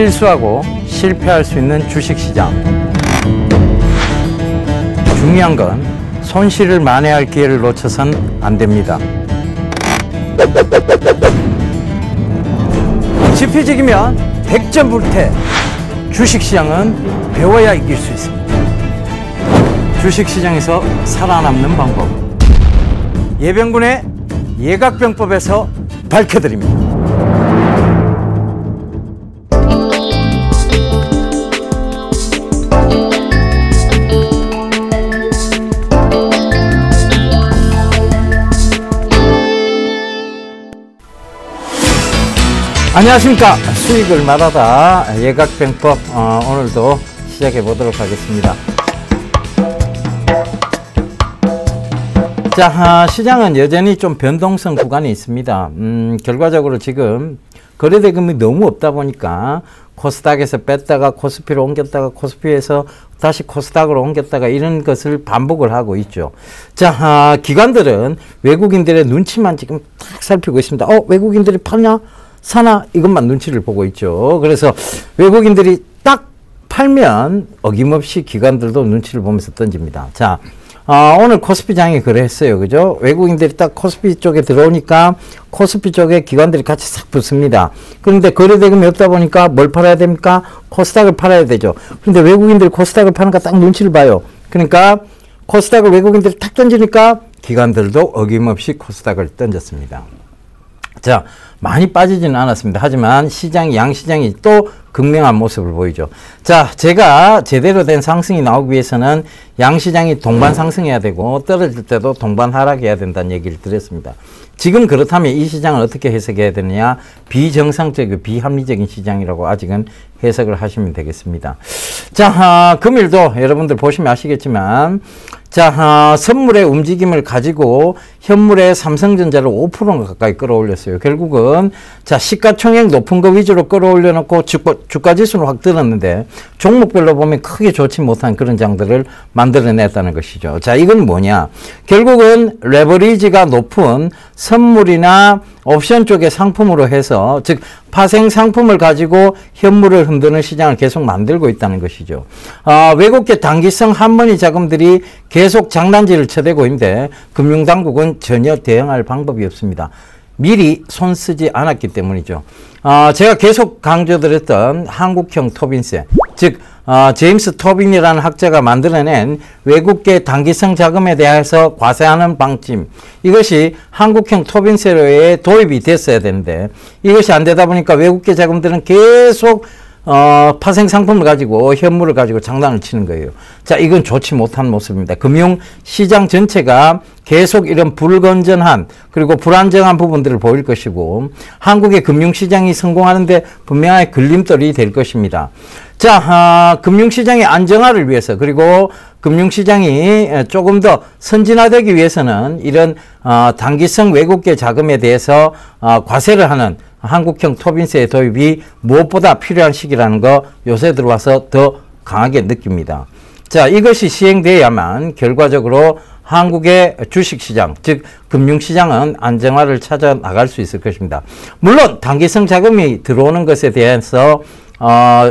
실수하고 실패할 수 있는 주식시장. 중요한 건 손실을 만회할 기회를 놓쳐선 안 됩니다. 지피지기면 백전불태. 주식시장은 배워야 이길 수 있습니다. 주식시장에서 살아남는 방법, 예병군의 예각병법에서 밝혀드립니다. 안녕하십니까. 수익을 말하다 예각병법, 오늘도 시작해 보도록 하겠습니다. 자, 시장은 여전히 좀 변동성 구간이 있습니다. 결과적으로 지금 거래대금이 너무 없다 보니까 코스닥에서 뺐다가 코스피로 옮겼다가 코스피에서 다시 코스닥으로 옮겼다가 이런 것을 반복을 하고 있죠. 자, 기관들은 외국인들의 눈치만 지금 딱 살피고 있습니다. 외국인들이 파냐? 사나? 이것만 눈치를 보고 있죠. 그래서 외국인들이 딱 팔면 어김없이 기관들도 눈치를 보면서 던집니다. 자, 오늘 코스피장이 그랬어요. 그죠? 외국인들이 딱 코스피 쪽에 들어오니까 코스피 쪽에 기관들이 같이 싹 붙습니다. 그런데 거래대금이 없다 보니까 뭘 팔아야 됩니까? 코스닥을 팔아야 되죠. 그런데 외국인들이 코스닥을 파니까 딱 눈치를 봐요. 그러니까 코스닥을 외국인들이 탁 던지니까 기관들도 어김없이 코스닥을 던졌습니다. 자, 많이 빠지지는 않았습니다. 하지만 양시장이 또 극명한 모습을 보이죠. 자, 제가 제대로 된 상승이 나오기 위해서는 양시장이 동반 상승해야 되고 떨어질 때도 동반 하락해야 된다는 얘기를 드렸습니다. 지금 그렇다면 이 시장을 어떻게 해석해야 되느냐? 비정상적이고 비합리적인 시장이라고 아직은 해석을 하시면 되겠습니다. 자, 금일도 여러분들 보시면 아시겠지만, 자, 선물의 움직임을 가지고 현물의 삼성전자를 5% 가까이 끌어올렸어요. 결국은, 자, 시가총액 높은 거 위주로 끌어올려 놓고 주가 지수는 확 들었는데 종목별로 보면 크게 좋지 못한 그런 장들을 만들어냈다는 것이죠. 자, 이건 뭐냐? 결국은 레버리지가 높은 선물이나 옵션 쪽의 상품으로 해서, 즉 파생 상품을 가지고 현물을 흔드는 시장을 계속 만들고 있다는 것이죠. 외국계 단기성 한머니 자금들이 계속 장단지를 쳐대고 있는데 금융당국은 전혀 대응할 방법이 없습니다. 미리 손 쓰지 않았기 때문이죠. 제가 계속 강조드렸던 한국형 토빈세, 즉 제임스 토빈이라는 학자가 만들어낸 외국계 단기성 자금에 대해서 과세하는 방침, 이것이 한국형 토빈세로에 도입이 됐어야 되는데 이것이 안 되다 보니까 외국계 자금들은 계속 파생 상품을 가지고 현물을 가지고 장난을 치는 거예요. 자, 이건 좋지 못한 모습입니다. 금융시장 전체가 계속 이런 불건전한 그리고 불안정한 부분들을 보일 것이고 한국의 금융시장이 성공하는데 분명하게 걸림돌이 될 것입니다. 자, 금융시장의 안정화를 위해서 그리고 금융시장이 조금 더 선진화되기 위해서는 이런 단기성 외국계 자금에 대해서 과세를 하는 한국형 토빈세의 도입이 무엇보다 필요한 시기라는 거 요새 들어와서 더 강하게 느낍니다. 자, 이것이 시행돼야만 결과적으로 한국의 주식시장, 즉 금융시장은 안정화를 찾아 나갈 수 있을 것입니다. 물론 단기성 자금이 들어오는 것에 대해서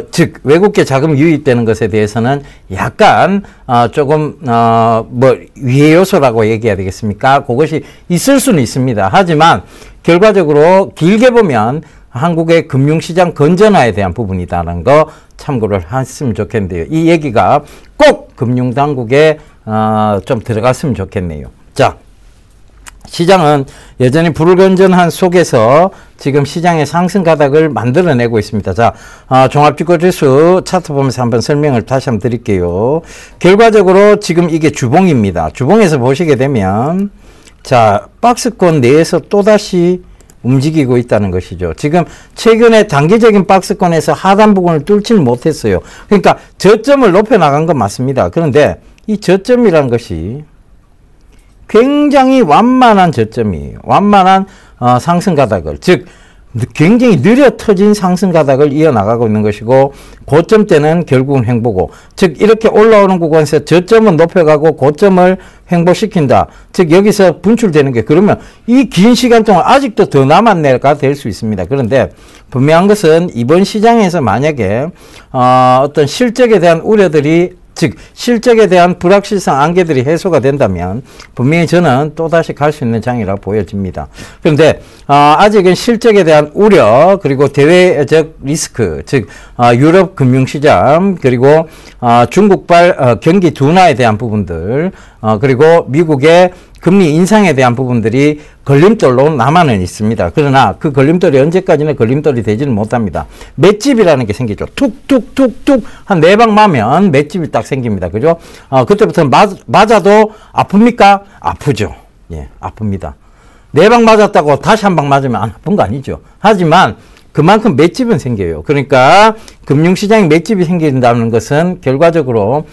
즉 외국계 자금이 유입되는 것에 대해서는 약간 조금 위해 요소라고 얘기해야 되겠습니까? 그것이 있을 수는 있습니다. 하지만 결과적으로 길게 보면 한국의 금융시장 건전화에 대한 부분이다라는 거 참고를 했으면 좋겠는데요. 이 얘기가 꼭 금융당국에 좀 들어갔으면 좋겠네요. 자, 시장은 여전히 불건전한 속에서 지금 시장의 상승 가닥을 만들어내고 있습니다. 자, 종합주가지수 차트 보면서 한번 설명을 다시 한번 드릴게요. 결과적으로 지금 이게 주봉입니다. 주봉에서 보시게 되면, 자, 박스권 내에서 또다시 움직이고 있다는 것이죠. 지금 최근에 단기적인 박스권에서 하단 부분을 뚫지는 못했어요. 그러니까 저점을 높여 나간 건 맞습니다. 그런데 이 저점이라는 것이 굉장히 완만한 저점이에요. 완만한 상승 가닥을, 즉 굉장히 느려 터진 상승 가닥을 이어나가고 있는 것이고, 고점 때는 결국은 횡보고, 즉 이렇게 올라오는 구간에서 저점은 높여가고 고점을 횡보시킨다. 즉 여기서 분출되는 게, 그러면 이 긴 시간 동안 아직도 더 남았네가 될 수 있습니다. 그런데 분명한 것은 이번 시장에서 만약에 어떤 실적에 대한 우려들이, 즉 실적에 대한 불확실성 안개들이 해소가 된다면 분명히 저는 또다시 갈 수 있는 장이라고 보여집니다. 그런데 아직은 실적에 대한 우려, 그리고 대외적 리스크, 즉 유럽 금융시장, 그리고 중국발 경기 둔화에 대한 부분들, 그리고 미국의 금리 인상에 대한 부분들이 걸림돌로 남아는 있습니다. 그러나 그 걸림돌이 언제까지나 걸림돌이 되지는 못합니다. 맷집이라는 게 생기죠. 툭툭툭툭 한 4방 맞으면 맷집이 딱 생깁니다. 그죠? 그때부터 맞아도 아픕니까? 아프죠. 예, 아픕니다. 4방 맞았다고 다시 한 방 맞으면 안 아픈 거 아니죠. 하지만 그만큼 맷집은 생겨요. 그러니까 금융시장에 맷집이 생긴다는 것은 결과적으로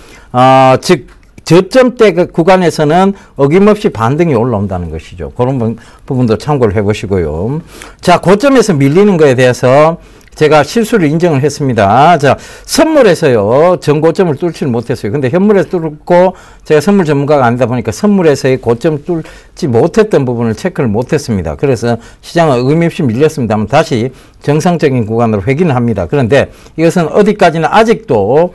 즉 저점대 그 구간에서는 어김없이 반등이 올라온다는 것이죠. 그런 부분도 참고를 해보시고요. 자, 고점에서 밀리는 거에 대해서 제가 실수를 인정을 했습니다. 자, 선물에서요, 전고점을 뚫지를 못했어요. 근데 현물에서 뚫고, 제가 선물 전문가가 아니다 보니까 선물에서의 고점 뚫지 못했던 부분을 체크를 못했습니다. 그래서 시장은 의미 없이 밀렸습니다만 다시 정상적인 구간으로 회귀는 합니다. 그런데 이것은 어디까지나 아직도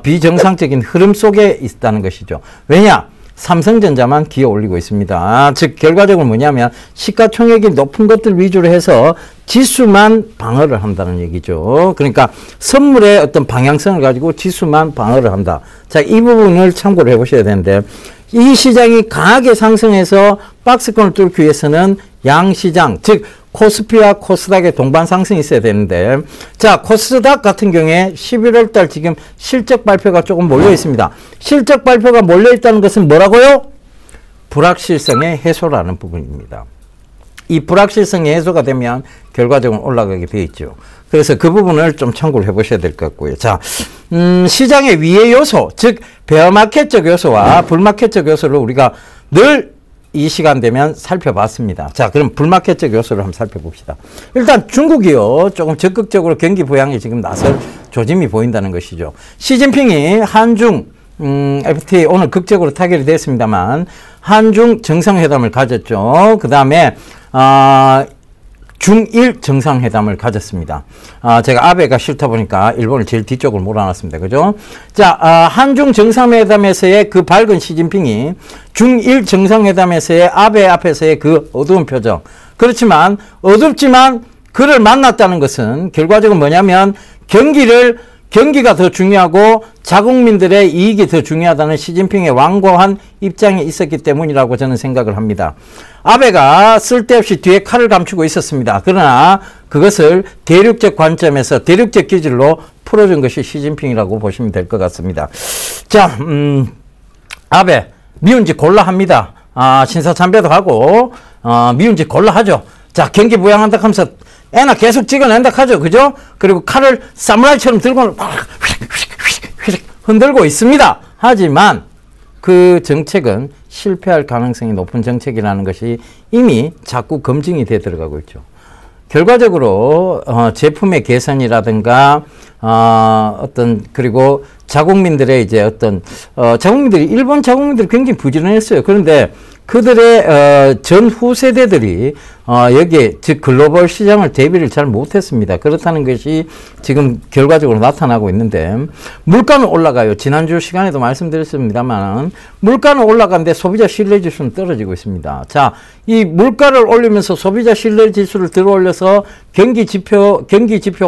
비정상적인 흐름 속에 있다는 것이죠. 왜냐? 삼성전자만 기어 올리고 있습니다. 즉 결과적으로 뭐냐면 시가총액이 높은 것들 위주로 해서 지수만 방어를 한다는 얘기죠. 그러니까 선물의 어떤 방향성을 가지고 지수만 방어를 한다. 자, 이 부분을 참고를 해보셔야 되는데, 이 시장이 강하게 상승해서 박스권을 뚫기 위해서는 양시장, 즉 코스피와 코스닥의 동반 상승이 있어야 되는데, 자, 코스닥 같은 경우에 11월 달 지금 실적 발표가 조금 몰려 있습니다. 실적 발표가 몰려 있다는 것은 뭐라고요? 불확실성의 해소라는 부분입니다. 이 불확실성이 해소가 되면 결과적으로 올라가게 되어 있죠. 그래서 그 부분을 좀 참고를 해보셔야 될 것 같고요. 자, 시장의 위의 요소, 즉 베어마켓적 요소와 불마켓적 요소를 우리가 늘 이 시간 되면 살펴봤습니다. 자, 그럼 불마켓적 요소를 한번 살펴봅시다. 일단 중국이요, 조금 적극적으로 경기 부양에 지금 나설 조짐이 보인다는 것이죠. 시진핑이 한중 FTA 오늘 극적으로 타결이 됐습니다만 한중 정상회담을 가졌죠. 그 다음에 중일 정상회담을 가졌습니다. 제가 아베가 싫다 보니까 일본을 제일 뒤쪽으로 몰아놨습니다. 그죠? 자, 한중 정상회담에서의 그 밝은 시진핑이 중일 정상회담에서의 아베 앞에서의 그 어두운 표정. 그렇지만 어둡지만 그를 만났다는 것은 결과적으로 뭐냐면 경기가 더 중요하고 자국민들의 이익이 더 중요하다는 시진핑의 완고한 입장이 있었기 때문이라고 저는 생각을 합니다. 아베가 쓸데없이 뒤에 칼을 감추고 있었습니다. 그러나 그것을 대륙적 관점에서 대륙적 기질로 풀어준 것이 시진핑이라고 보시면 될 것 같습니다. 자, 아베 미운 짓 골라 합니다. 신사참배도 하고 미운 짓 골라 하죠. 자, 경기 부양한다 하면서 애나 계속 찍어낸다 하죠. 그죠? 그리고 칼을 사무라이처럼 들고 휘릭 흔들고 있습니다. 하지만 그 정책은 실패할 가능성이 높은 정책이라는 것이 이미 자꾸 검증이 돼 들어가고 있죠. 결과적으로 제품의 개선이라든가 그리고 자국민들의 이제 일본 자국민들이 굉장히 부지런했어요. 그런데 그들의 전후 세대들이 여기에 즉 글로벌 시장을 대비를 잘 못했습니다. 그렇다는 것이 지금 결과적으로 나타나고 있는데, 물가는 올라가요. 지난주 시간에도 말씀드렸습니다만 물가는 올라가는데 소비자 신뢰지수는 떨어지고 있습니다. 자, 이 물가를 올리면서 소비자 신뢰지수를 들어올려서 경기 지표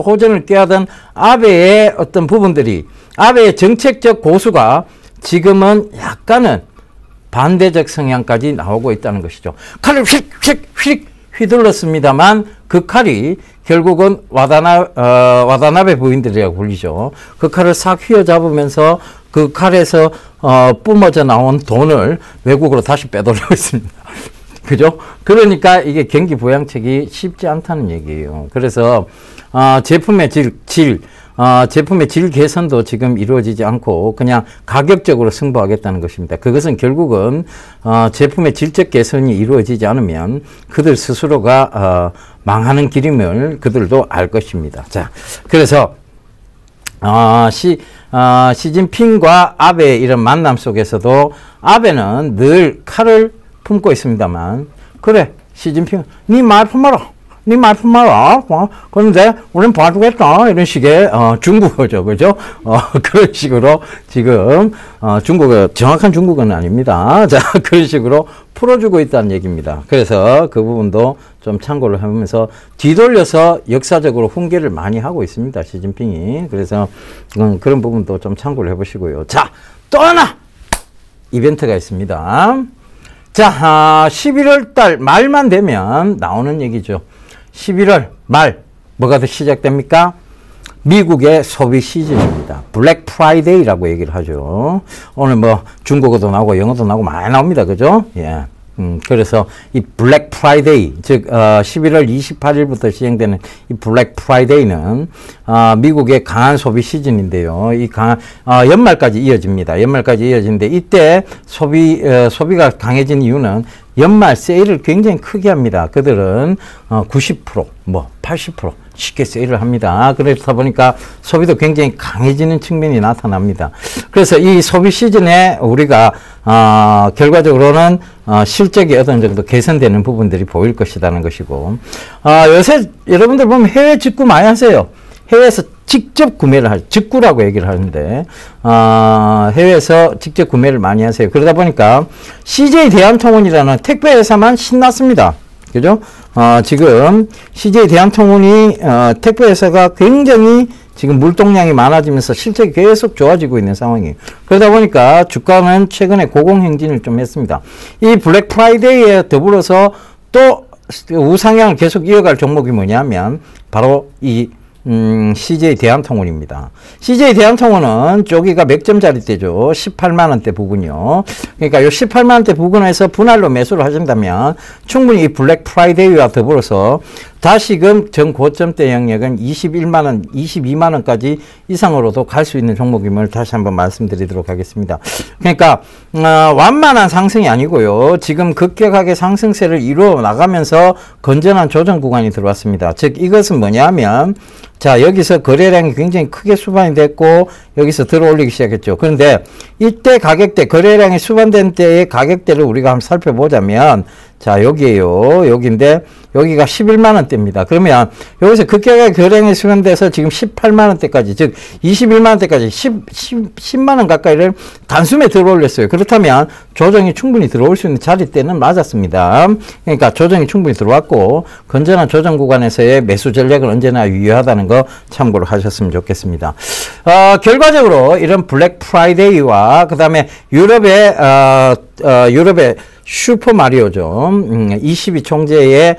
호전을 꾀하던 아베의 어떤 부분들이, 아베의 정책적 고수가 지금은 약간은 반대적 성향까지 나오고 있다는 것이죠. 칼을 휙휙휙 휘둘렀습니다만 그 칼이 결국은 와다나베 부인들이라고 불리죠. 그 칼을 싹 휘어잡으면서 그 칼에서 뿜어져 나온 돈을 외국으로 다시 빼돌리고 있습니다. 그죠? 그러니까 이게 경기 부양책이 쉽지 않다는 얘기예요. 그래서 제품의 질, 제품의 질 개선도 지금 이루어지지 않고 그냥 가격적으로 승부하겠다는 것입니다. 그것은 결국은 제품의 질적 개선이 이루어지지 않으면 그들 스스로가 망하는 길임을 그들도 알 것입니다. 자, 그래서 시진핑과 아베의 이런 만남 속에서도 아베는 늘 칼을 품고 있습니다만, 그래 시진핑 네 말 품어라, 네 말 품어라, 그런데 우린 봐주겠다, 이런 식의 중국어죠, 그죠? 그런 식으로 지금 중국어, 정확한 중국어는 아닙니다. 자, 그런 식으로 풀어주고 있다는 얘기입니다. 그래서 그 부분도 좀 참고를 하면서 뒤돌려서 역사적으로 훈계를 많이 하고 있습니다, 시진핑이. 그래서 그런 부분도 좀 참고를 해보시고요. 자, 또 하나 이벤트가 있습니다. 자, 11월 달 말만 되면 나오는 얘기죠. 11월 말 뭐가 더 시작됩니까? 미국의 소비 시즌입니다. 블랙 프라이데이라고 얘기를 하죠. 오늘 뭐 중국어도 나오고 영어도 나오고 많이 나옵니다. 그죠? 예. 그래서 이 블랙 프라이데이, 즉 11월 28일부터 시행되는 이 블랙 프라이데이는 미국의 강한 소비 시즌인데요. 이 강한 연말까지 이어집니다. 연말까지 이어지는데 이때 소비가 강해진 이유는 연말 세일을 굉장히 크게 합니다. 그들은 90%, 뭐 80% 쉽게 세일을 합니다. 그렇다 보니까 소비도 굉장히 강해지는 측면이 나타납니다. 그래서 이 소비 시즌에 우리가 결과적으로는 실적이 어느 정도 개선되는 부분들이 보일 것이라는 것이고, 요새 여러분들 보면 해외 직구 많이 하세요. 해외에서 직접 구매를 하죠. 직구라고 얘기를 하는데, 해외에서 직접 구매를 많이 하세요. 그러다 보니까 CJ 대한통운이라는 택배 회사만 신났습니다. 그죠? 지금 CJ 대한통운이 택배 회사가 굉장히 지금 물동량이 많아지면서 실적이 계속 좋아지고 있는 상황이에요. 그러다 보니까 주가는 최근에 고공행진을 좀 했습니다. 이 블랙 프라이데이에 더불어서 또 우상향을 계속 이어갈 종목이 뭐냐면 바로 이 CJ 대한통운입니다. CJ 대한통운은 저기가 몇 점짜리대죠? 18만원대 부근이요. 그러니까 이 18만원대 부근에서 분할로 매수를 하신다면 충분히 이 블랙 프라이데이와 더불어서 다시금 전 고점대 영역은 21만원, 22만원까지 이상으로도 갈 수 있는 종목임을 다시 한번 말씀드리도록 하겠습니다. 그러니까 완만한 상승이 아니고요. 지금 급격하게 상승세를 이루어 나가면서 건전한 조정 구간이 들어왔습니다. 즉 이것은 뭐냐면, 자, 여기서 거래량이 굉장히 크게 수반이 됐고 여기서 들어올리기 시작했죠. 그런데 이때 가격대, 거래량이 수반된 때의 가격대를 우리가 한번 살펴보자면, 자, 여기에요. 여기인데 여기가 11만원대입니다. 그러면 여기서 급격하게 거래량이 수반돼서 지금 18만원대까지, 즉 21만원대까지 10만원 가까이를 단숨에 들어올렸어요. 그렇다면 조정이 충분히 들어올 수 있는 자리대는 맞았습니다. 그러니까 조정이 충분히 들어왔고 건전한 조정 구간에서의 매수 전략은 언제나 유효하다는 거 참고로 하셨으면 좋겠습니다. 결과적으로 이런 블랙 프라이데이와 그 다음에 유럽의 슈퍼 마리오죠. 22 총재의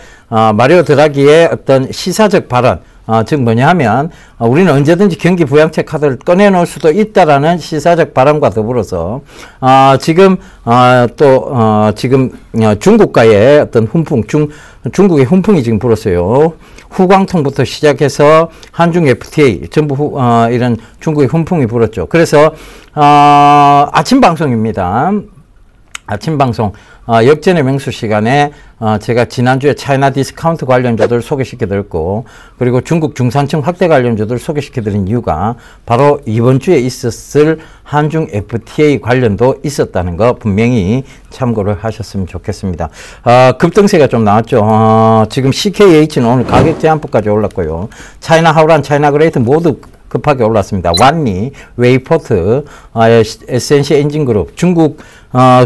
마리오 드라기의 어떤 시사적 발언, 즉 뭐냐 하면 우리는 언제든지 경기 부양책 카드를 꺼내놓을 수도 있다라는 시사적 발언과 더불어서 지금 지금 중국과의 어떤 훈풍, 중국의 훈풍이 지금 불었어요. 후광통부터 시작해서 한중 FTA 전부 이런 중국의 훈풍이 불었죠. 그래서 아침 방송입니다. 아침 방송 역전의 명수 시간에 제가 지난주에 차이나 디스카운트 관련주들 소개시켜 드렸고, 그리고 중국 중산층 확대 관련주들 소개시켜 드린 이유가 바로 이번 주에 있었을 한중 FTA 관련도 있었다는 거 분명히 참고를 하셨으면 좋겠습니다. 급등세가 좀 나왔죠. 지금 CKH는 오늘 가격 제한폭까지 올랐고요. 차이나 하우란, 차이나 그레이트 모두 급하게 올랐습니다. 완리, 웨이포트, SNC 엔진그룹, 중국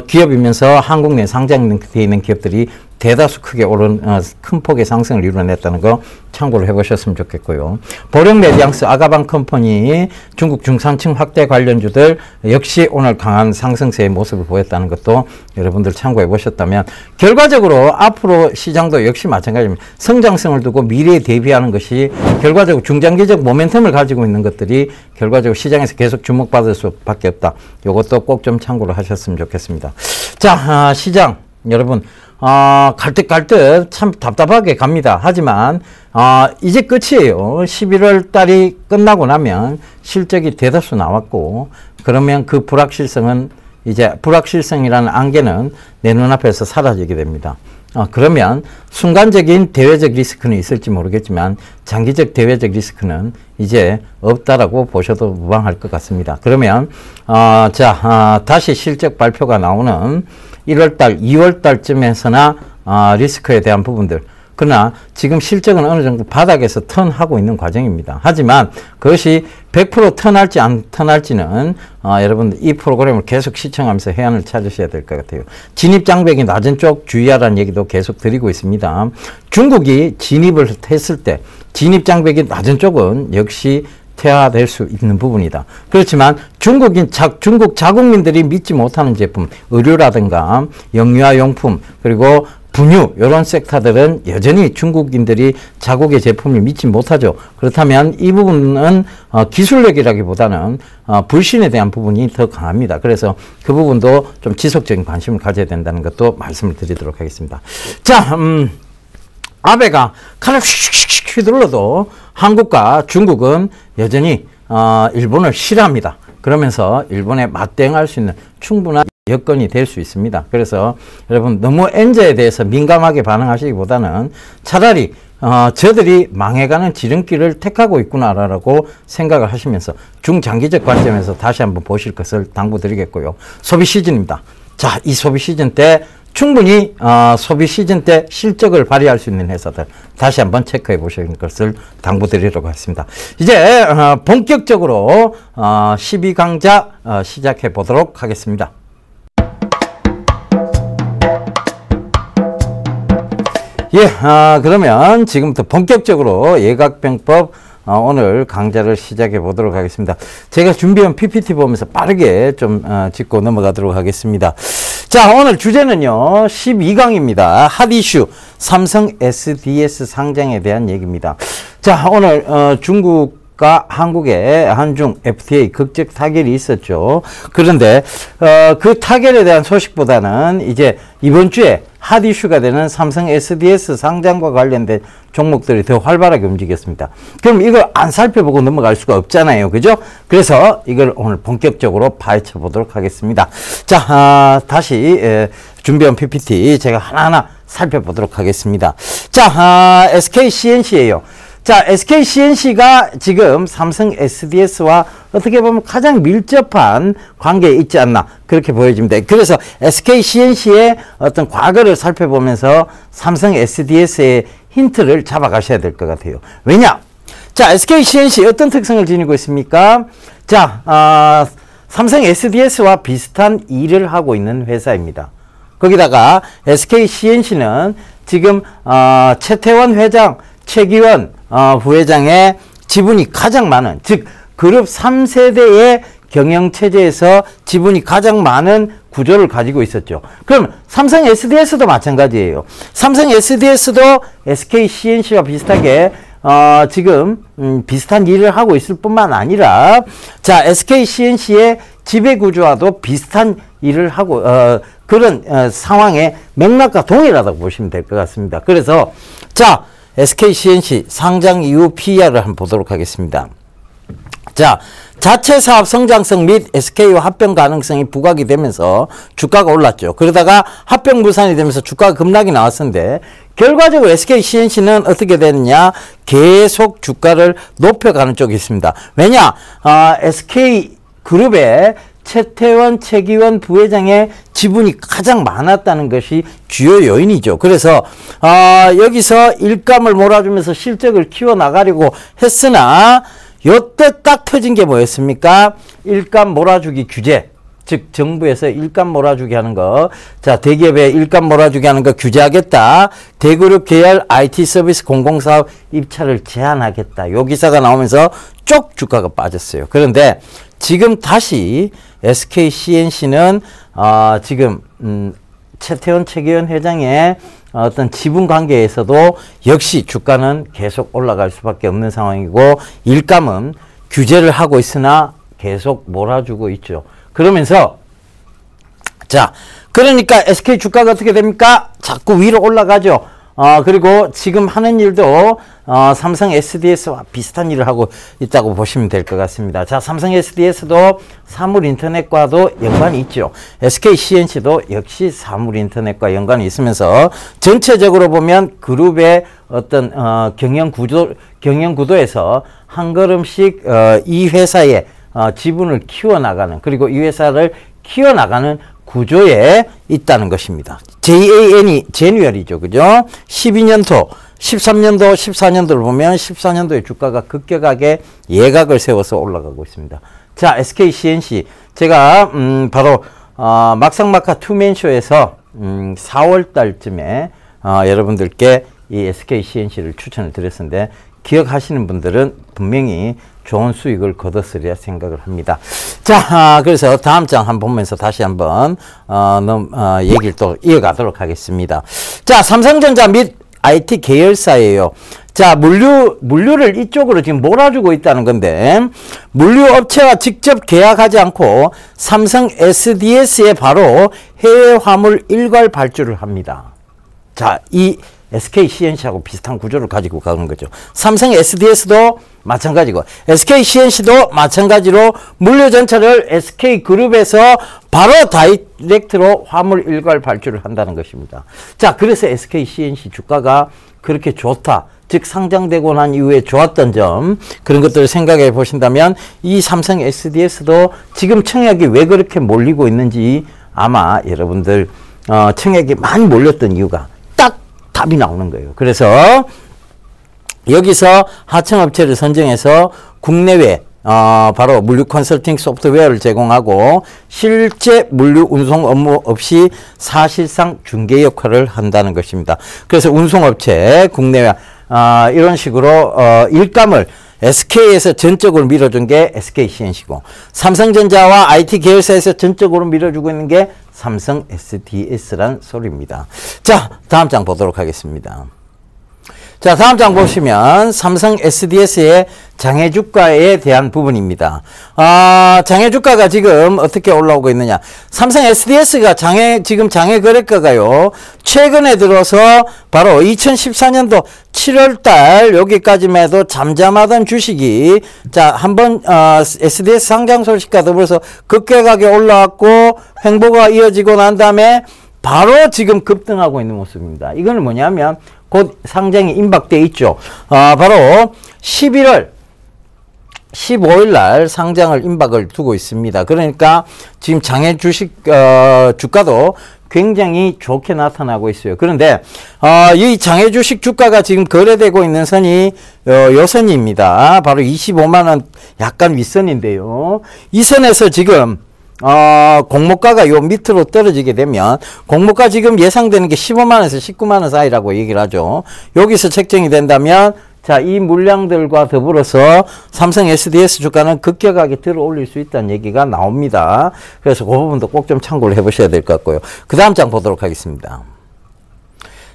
기업이면서 한국 내 상장되어 있는 기업들이 대다수 크게 오른 큰 폭의 상승을 이뤄냈다는 거 참고를 해보셨으면 좋겠고요. 보령 메디앙스, 아가방 컴퍼니, 중국 중산층 확대 관련주들 역시 오늘 강한 상승세의 모습을 보였다는 것도 여러분들 참고해 보셨다면, 결과적으로 앞으로 시장도 역시 마찬가지입니다. 성장성을 두고 미래에 대비하는 것이 결과적으로 중장기적 모멘텀을 가지고 있는 것들이 결과적으로 시장에서 계속 주목받을 수밖에 없다. 이것도 꼭 좀 참고를 하셨으면 좋겠습니다. 자, 시장 여러분, 갈듯갈듯 참 답답하게 갑니다. 하지만 이제 끝이에요. 11월 달이 끝나고 나면 실적이 대다수 나왔고, 그러면 그 불확실성은 이제 불확실성이라는 안개는 내 눈앞에서 사라지게 됩니다. 그러면 순간적인 대외적 리스크는 있을지 모르겠지만 장기적 대외적 리스크는 이제 없다라고 보셔도 무방할 것 같습니다. 그러면 다시 실적 발표가 나오는 1월달, 2월달쯤에서나 리스크에 대한 부분들, 그러나 지금 실적은 어느 정도 바닥에서 턴하고 있는 과정입니다. 하지만 그것이 100% 턴할지 안 턴할지는 여러분들 이 프로그램을 계속 시청하면서 해안을 찾으셔야 될 것 같아요. 진입장벽이 낮은 쪽 주의하라는 얘기도 계속 드리고 있습니다. 중국이 진입을 했을 때 진입장벽이 낮은 쪽은 역시 퇴화될 수 있는 부분이다. 그렇지만 중국 자국민들이 믿지 못하는 제품, 의류라든가 영유아용품, 그리고 분유, 이런 섹터들은 여전히 중국인들이 자국의 제품을 믿지 못하죠. 그렇다면 이 부분은 기술력이라기보다는 불신에 대한 부분이 더 강합니다. 그래서 그 부분도 좀 지속적인 관심을 가져야 된다는 것도 말씀을 드리도록 하겠습니다. 자, 아베가 칼을 휙휙 휘둘러도 한국과 중국은 여전히 일본을 싫어합니다. 그러면서 일본에 맞대응할 수 있는 충분한 여건이 될 수 있습니다. 그래서 여러분 너무 엔저에 대해서 민감하게 반응하시기보다는 차라리 저들이 망해가는 지름길을 택하고 있구나라고 생각을 하시면서 중장기적 관점에서 다시 한번 보실 것을 당부드리겠고요. 소비 시즌입니다. 자, 이 소비 시즌 때 충분히 소비 시즌 때 실적을 발휘할 수 있는 회사들 다시 한번 체크해 보시는 것을 당부드리도록 하겠습니다. 이제 본격적으로 12강자 시작해 보도록 하겠습니다. 예, 그러면 지금부터 본격적으로 예각병법 오늘 강좌를 시작해 보도록 하겠습니다. 제가 준비한 PPT 보면서 빠르게 좀 짚고 넘어가도록 하겠습니다. 자, 오늘 주제는요, 12강입니다. 핫 이슈, 삼성 SDS 상장에 대한 얘기입니다. 자, 오늘 중국과 한국의 한중 FTA 극적 타결이 있었죠. 그런데 그 타결에 대한 소식보다는 이제 이번 주에 핫 이슈가 되는 삼성 SDS 상장과 관련된 종목들이 더 활발하게 움직였습니다. 그럼 이걸 안 살펴보고 넘어갈 수가 없잖아요. 그죠? 그래서 이걸 오늘 본격적으로 파헤쳐 보도록 하겠습니다. 자, 다시 준비한 PPT 제가 하나하나 살펴보도록 하겠습니다. 자, SK CNC예요. 자, SK CNC가 지금 삼성 SDS와 어떻게 보면 가장 밀접한 관계에 있지 않나 그렇게 보여집니다. 그래서 SK CNC의 어떤 과거를 살펴보면서 삼성 SDS의 힌트를 잡아가셔야 될 것 같아요. 왜냐? 자, SK CNC 어떤 특성을 지니고 있습니까? 자, 삼성 SDS와 비슷한 일을 하고 있는 회사입니다. 거기다가 SK CNC는 지금 최태원 회장, 최기원 부회장의 지분이 가장 많은, 즉 그룹 3세대의 경영체제에서 지분이 가장 많은 구조를 가지고 있었죠. 그럼 삼성 SDS도 마찬가지예요. 삼성 SDS도 SK CNC와 비슷하게 지금 비슷한 일을 하고 있을 뿐만 아니라, 자, SK CNC의 지배구조와도 비슷한 일을 하고 그런 상황의 맥락과 동일하다고 보시면 될 것 같습니다. 그래서 자, SK CNC 상장 이후 PER을 한번 보도록 하겠습니다. 자, 자체 사업 성장성 및 SK와 합병 가능성이 부각이 되면서 주가가 올랐죠. 그러다가 합병 무산이 되면서 주가가 급락이 나왔었는데, 결과적으로 SK CNC는 어떻게 됐느냐? 계속 주가를 높여가는 쪽이 있습니다. 왜냐? SK 그룹의 최태원, 최기원 부회장의 지분이 가장 많았다는 것이 주요 요인이죠. 그래서 여기서 일감을 몰아주면서 실적을 키워나가려고 했으나 요때 딱 터진 게 뭐였습니까? 일감 몰아주기 규제. 즉 정부에서 일감 몰아주기 하는 거, 자, 대기업에 일감 몰아주기 하는 거 규제하겠다. 대그룹 계열 IT 서비스 공공사업 입찰을 제한하겠다. 요 기사가 나오면서 쪽 주가가 빠졌어요. 그런데 지금 다시 SK CNC는 지금 최태원, 최기원 회장의 어떤 지분 관계에서도 역시 주가는 계속 올라갈 수밖에 없는 상황이고, 일감은 규제를 하고 있으나 계속 몰아주고 있죠. 그러면서 자, 그러니까 SK 주가가 어떻게 됩니까? 자꾸 위로 올라가죠. 그리고 지금 하는 일도 삼성 SDS와 비슷한 일을 하고 있다고 보시면 될 것 같습니다. 자, 삼성 SDS도 사물인터넷과도 연관이 있죠. SK CNC도 역시 사물인터넷과 연관이 있으면서 전체적으로 보면 그룹의 어떤 경영 구도에서 한 걸음씩 이 회사의 지분을 키워나가는, 그리고 이 회사를 키워나가는 구조에 있다는 것입니다. JAN이 제뉴얼이죠. 그죠? 12년도, 13년도, 14년도를 보면 14년도에 주가가 급격하게 예각을 세워서 올라가고 있습니다. 자, SK CNC. 제가, 바로, 막상막하 투맨쇼에서, 4월 달쯤에, 여러분들께 이 SK CNC를 추천을 드렸는데, 기억하시는 분들은 분명히 좋은 수익을 거뒀으리라 생각을 합니다. 자, 그래서 다음 장 한번 보면서 다시 한번 얘기를 또 이어가도록 하겠습니다. 자, 삼성전자 및 IT 계열사예요. 자, 물류를 이쪽으로 지금 몰아주고 있다는 건데, 물류업체와 직접 계약하지 않고 삼성 SDS에 바로 해외 화물 일괄 발주를 합니다. 자, 이 SK CNC하고 비슷한 구조를 가지고 가는 거죠. 삼성 SDS도 마찬가지고 SK CNC도 마찬가지로 물류 전차를 SK 그룹에서 바로 다이렉트로 화물 일괄 발주를 한다는 것입니다. 자, 그래서 SK CNC 주가가 그렇게 좋다, 즉 상장되고 난 이후에 좋았던 점, 그런 것들을 생각해 보신다면 이 삼성 SDS도 지금 청약이 왜 그렇게 몰리고 있는지 아마 여러분들 청약이 많이 몰렸던 이유가 딱 답이 나오는 거예요. 그래서 여기서 하청업체를 선정해서 국내외 바로 물류 컨설팅 소프트웨어를 제공하고 실제 물류 운송 업무 없이 사실상 중개 역할을 한다는 것입니다. 그래서 운송업체 국내외 이런 식으로 일감을 SK에서 전적으로 밀어준 게 SK CNC고, 삼성전자와 IT 계열사에서 전적으로 밀어주고 있는 게 삼성 SDS란 소리입니다. 자, 다음 장 보도록 하겠습니다. 자, 다음 장 보시면 삼성 SDS의 장외주가에 대한 부분입니다. 장외주가가 지금 어떻게 올라오고 있느냐. 삼성 SDS가 지금 장외거래가가요, 최근에 들어서 바로 2014년도 7월달 여기까지만 해도 잠잠하던 주식이, 자, 한번 SDS 상장 소식과 더불어서 급격하게 올라왔고 횡보가 이어지고 난 다음에 바로 지금 급등하고 있는 모습입니다. 이거는 뭐냐면 곧 상장이 임박돼 있죠. 바로 11월 15일 날 상장을 임박을 두고 있습니다. 그러니까 지금 장외 주식 주가도 굉장히 좋게 나타나고 있어요. 그런데 이 장외 주식 주가가 지금 거래되고 있는 선이 요 선입니다. 바로 25만원 약간 윗선인데요. 이 선에서 지금 공모가가 요 밑으로 떨어지게 되면, 공모가 지금 예상되는 게 15만원에서 19만원 사이라고 얘기를 하죠. 여기서 책정이 된다면, 자, 이 물량들과 더불어서 삼성 SDS 주가는 급격하게 들어 올릴 수 있다는 얘기가 나옵니다. 그래서 그 부분도 꼭 좀 참고를 해 보셔야 될 것 같고요. 그 다음 장 보도록 하겠습니다.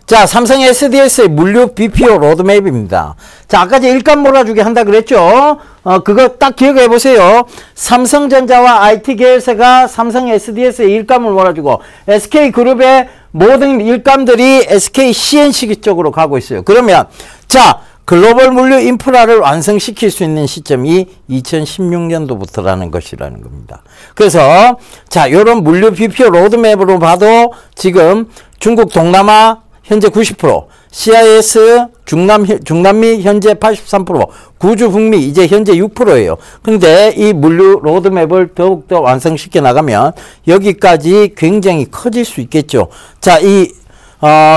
자, 삼성 SDS의 물류 BPO 로드맵입니다. 자, 아까 제 일감 몰아주기 한다 그랬죠? 그거 딱 기억해 보세요. 삼성전자와 IT 계열사가 삼성 SDS의 일감을 몰아주고, SK그룹의 모든 일감들이 SK CNC 쪽으로 가고 있어요. 그러면, 자, 글로벌 물류 인프라를 완성시킬 수 있는 시점이 2016년도부터라는 것이라는 겁니다. 그래서, 자, 요런 물류 BPO 로드맵으로 봐도 지금 중국 동남아 현재 90%, CIS 중남미 현재 83%, 구주 북미 이제 현재 6%예요. 근데 이 물류 로드맵을 더욱더 완성시켜 나가면 여기까지 굉장히 커질 수 있겠죠. 자,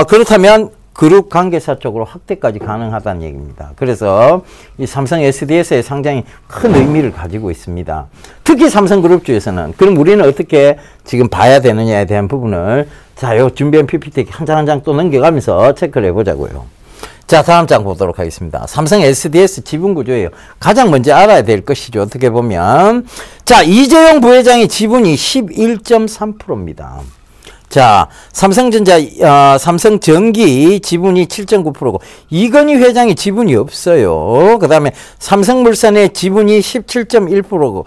그렇다면 그룹 관계사 쪽으로 확대까지 가능하다는 얘기입니다. 그래서 이 삼성 SDS의 상장이 큰 의미를 가지고 있습니다. 특히 삼성그룹주에서는. 그럼 우리는 어떻게 지금 봐야 되느냐에 대한 부분을, 자, 요 준비한 PPT 한 장 한 장 또 넘겨가면서 체크를 해보자고요. 자, 다음 장 보도록 하겠습니다. 삼성 SDS 지분 구조예요. 가장 먼저 알아야 될 것이죠. 어떻게 보면. 자, 이재용 부회장의 지분이 11.3%입니다. 자, 삼성전자, 삼성전기 지분이 7.9%고, 이건희 회장이 지분이 없어요. 그 다음에 삼성물산의 지분이 17.1%고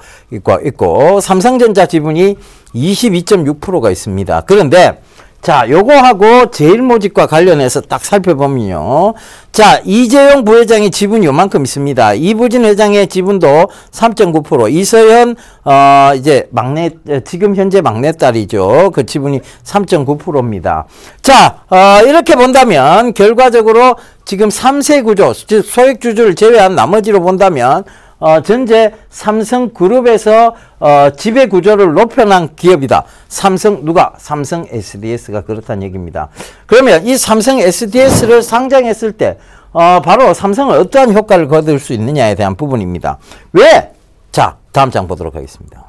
있고, 삼성전자 지분이 22.6%가 있습니다. 그런데, 자, 요거하고 제일모직과 관련해서 딱 살펴보면요. 자, 이재용 부회장의 지분이 요만큼 있습니다. 이부진 회장의 지분도 3.9%, 이서현, 이제 지금 현재 막내딸이죠. 그 지분이 3.9%입니다. 자, 이렇게 본다면, 결과적으로 지금 3세 구조, 즉 소액주주를 제외한 나머지로 본다면, 전체 삼성그룹에서 지배 구조를 높여놓은 기업이다. 삼성 SDS가 그렇다는 얘기입니다. 그러면 이 삼성 SDS를 상장했을 때 바로 삼성은 어떠한 효과를 거둘 수 있느냐에 대한 부분입니다. 왜? 자, 다음 장 보도록 하겠습니다.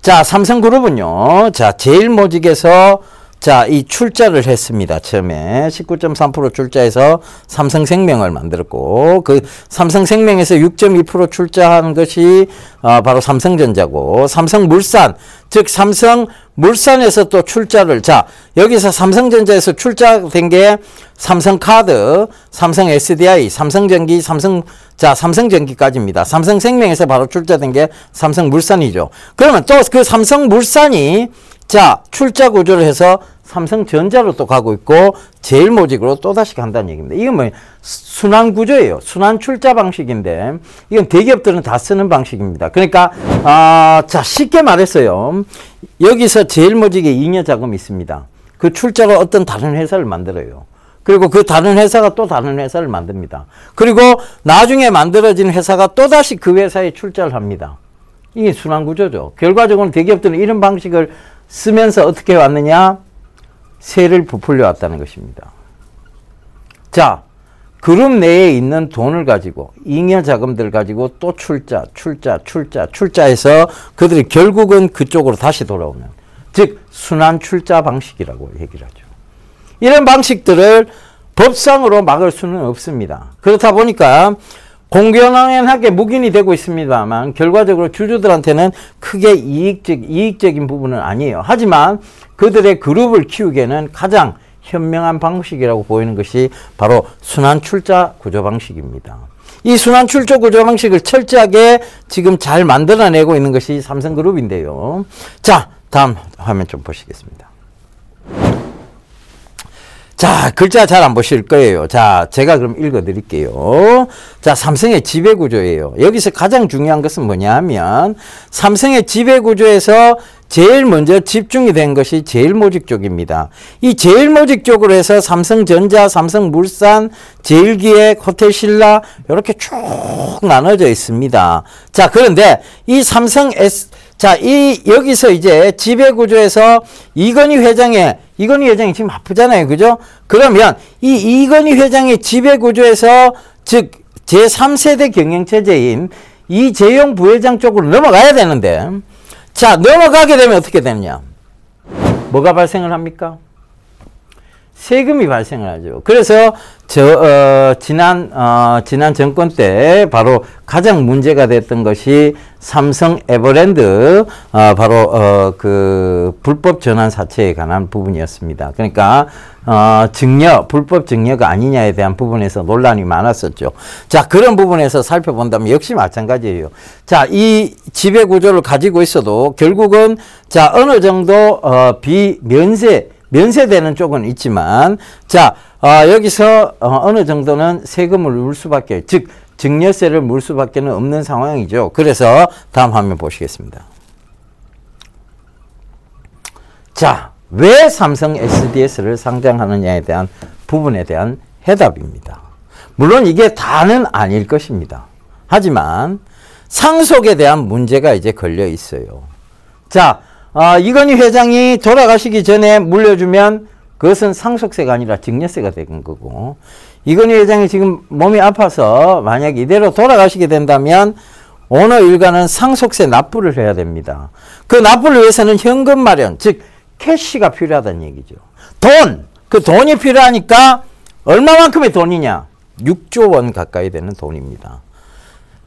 자, 삼성그룹은요. 자, 제일모직에서 자, 이 출자를 했습니다. 처음에 19.3% 출자해서 삼성생명을 만들었고, 그 삼성생명에서 6.2% 출자한 것이 바로 삼성전자고, 삼성물산, 즉 삼성물산에서 또 출자를, 자, 여기서 삼성전자에서 출자된 게 삼성카드, 삼성 SDI, 삼성전기, 삼성전기까지입니다. 삼성생명에서 바로 출자된 게 삼성물산이죠. 그러면 또 그 삼성물산이 자, 출자 구조를 해서 삼성전자로 또 가고 있고, 제일모직으로 또다시 간다는 얘기입니다. 이건 뭐, 순환 구조예요. 순환 출자 방식인데, 이건 대기업들은 다 쓰는 방식입니다. 그러니까, 자, 쉽게 말했어요. 여기서 제일모직에 잉여 자금이 있습니다. 그 출자가 어떤 다른 회사를 만들어요. 그리고 그 다른 회사가 또 다른 회사를 만듭니다. 그리고 나중에 만들어진 회사가 또다시 그 회사에 출자를 합니다. 이게 순환 구조죠. 결과적으로 대기업들은 이런 방식을 쓰면서 어떻게 왔느냐? 세를 부풀려 왔다는 것입니다. 자, 그룹 내에 있는 돈을 가지고, 잉여 자금들 가지고 또 출자해서 그들이 결국은 그쪽으로 다시 돌아오는, 즉 순환 출자 방식이라고 얘기를 하죠. 이런 방식들을 법상으로 막을 수는 없습니다. 그렇다 보니까 공공연하게 묵인이 되고 있습니다만 결과적으로 주주들한테는 크게 이익적인 부분은 아니에요. 하지만 그들의 그룹을 키우기에는 가장 현명한 방식이라고 보이는 것이 바로 순환 출자 구조 방식입니다. 이 순환 출자 구조 방식을 철저하게 지금 잘 만들어내고 있는 것이 삼성그룹인데요. 자, 다음 화면 좀 보시겠습니다. 자, 글자 잘 안 보실 거예요. 자, 제가 그럼 읽어 드릴게요. 자, 삼성의 지배 구조예요. 여기서 가장 중요한 것은 뭐냐 하면 삼성의 지배 구조에서 제일 먼저 집중이 된 것이 제일모직 쪽입니다. 이 제일모직 쪽으로 해서 삼성전자, 삼성물산, 제일기획, 호텔신라 이렇게 쭉 나눠져 있습니다. 자, 그런데 이 여기서 이제 지배구조에서 이건희 회장이 지금 아프잖아요. 그죠? 그러면 이건희 회장의 지배구조에서 즉 제3세대 경영체제인 이재용 부회장 쪽으로 넘어가야 되는데, 자, 넘어가게 되면 어떻게 되느냐? 뭐가 발생을 합니까? 세금이 발생을 하죠. 그래서 지난 정권 때 바로 가장 문제가 됐던 것이 삼성 에버랜드 바로 그 불법 전환 사채에 관한 부분이었습니다. 그러니까 불법 증여가 아니냐에 대한 부분에서 논란이 많았었죠. 자, 그런 부분에서 살펴본다면 역시 마찬가지예요. 자, 이 지배 구조를 가지고 있어도 결국은 자, 어느 정도 면세되는 쪽은 있지만, 자, 여기서 어느 정도는 세금을 물 수밖에, 즉 증여세를 물 수밖에 없는 상황이죠. 그래서 다음 화면 보시겠습니다. 자, 왜 삼성 SDS를 상장하느냐에 대한 부분에 대한 해답입니다. 물론 이게 다는 아닐 것입니다. 하지만 상속에 대한 문제가 이제 걸려 있어요. 자, 이건희 회장이 돌아가시기 전에 물려주면 그것은 상속세가 아니라 증여세가 되는 거고, 이건희 회장이 지금 몸이 아파서 만약 이대로 돌아가시게 된다면 오너 일가는 상속세 납부를 해야 됩니다. 그 납부를 위해서는 현금 마련, 즉 캐시가 필요하다는 얘기죠. 그 돈이 필요하니까 얼마만큼의 돈이냐? 6조 원 가까이 되는 돈입니다.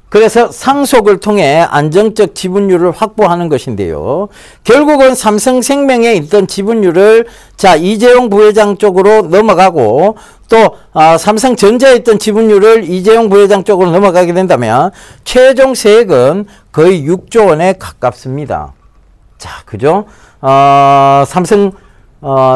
그래서 상속을 통해 안정적 지분율을 확보하는 것인데요. 결국은 삼성생명에 있던 지분율을 자 이재용 부회장 쪽으로 넘어가고 또 삼성전자에 있던 지분율을 이재용 부회장 쪽으로 넘어가게 된다면 최종 세액은 거의 6조 원에 가깝습니다. 자, 그죠?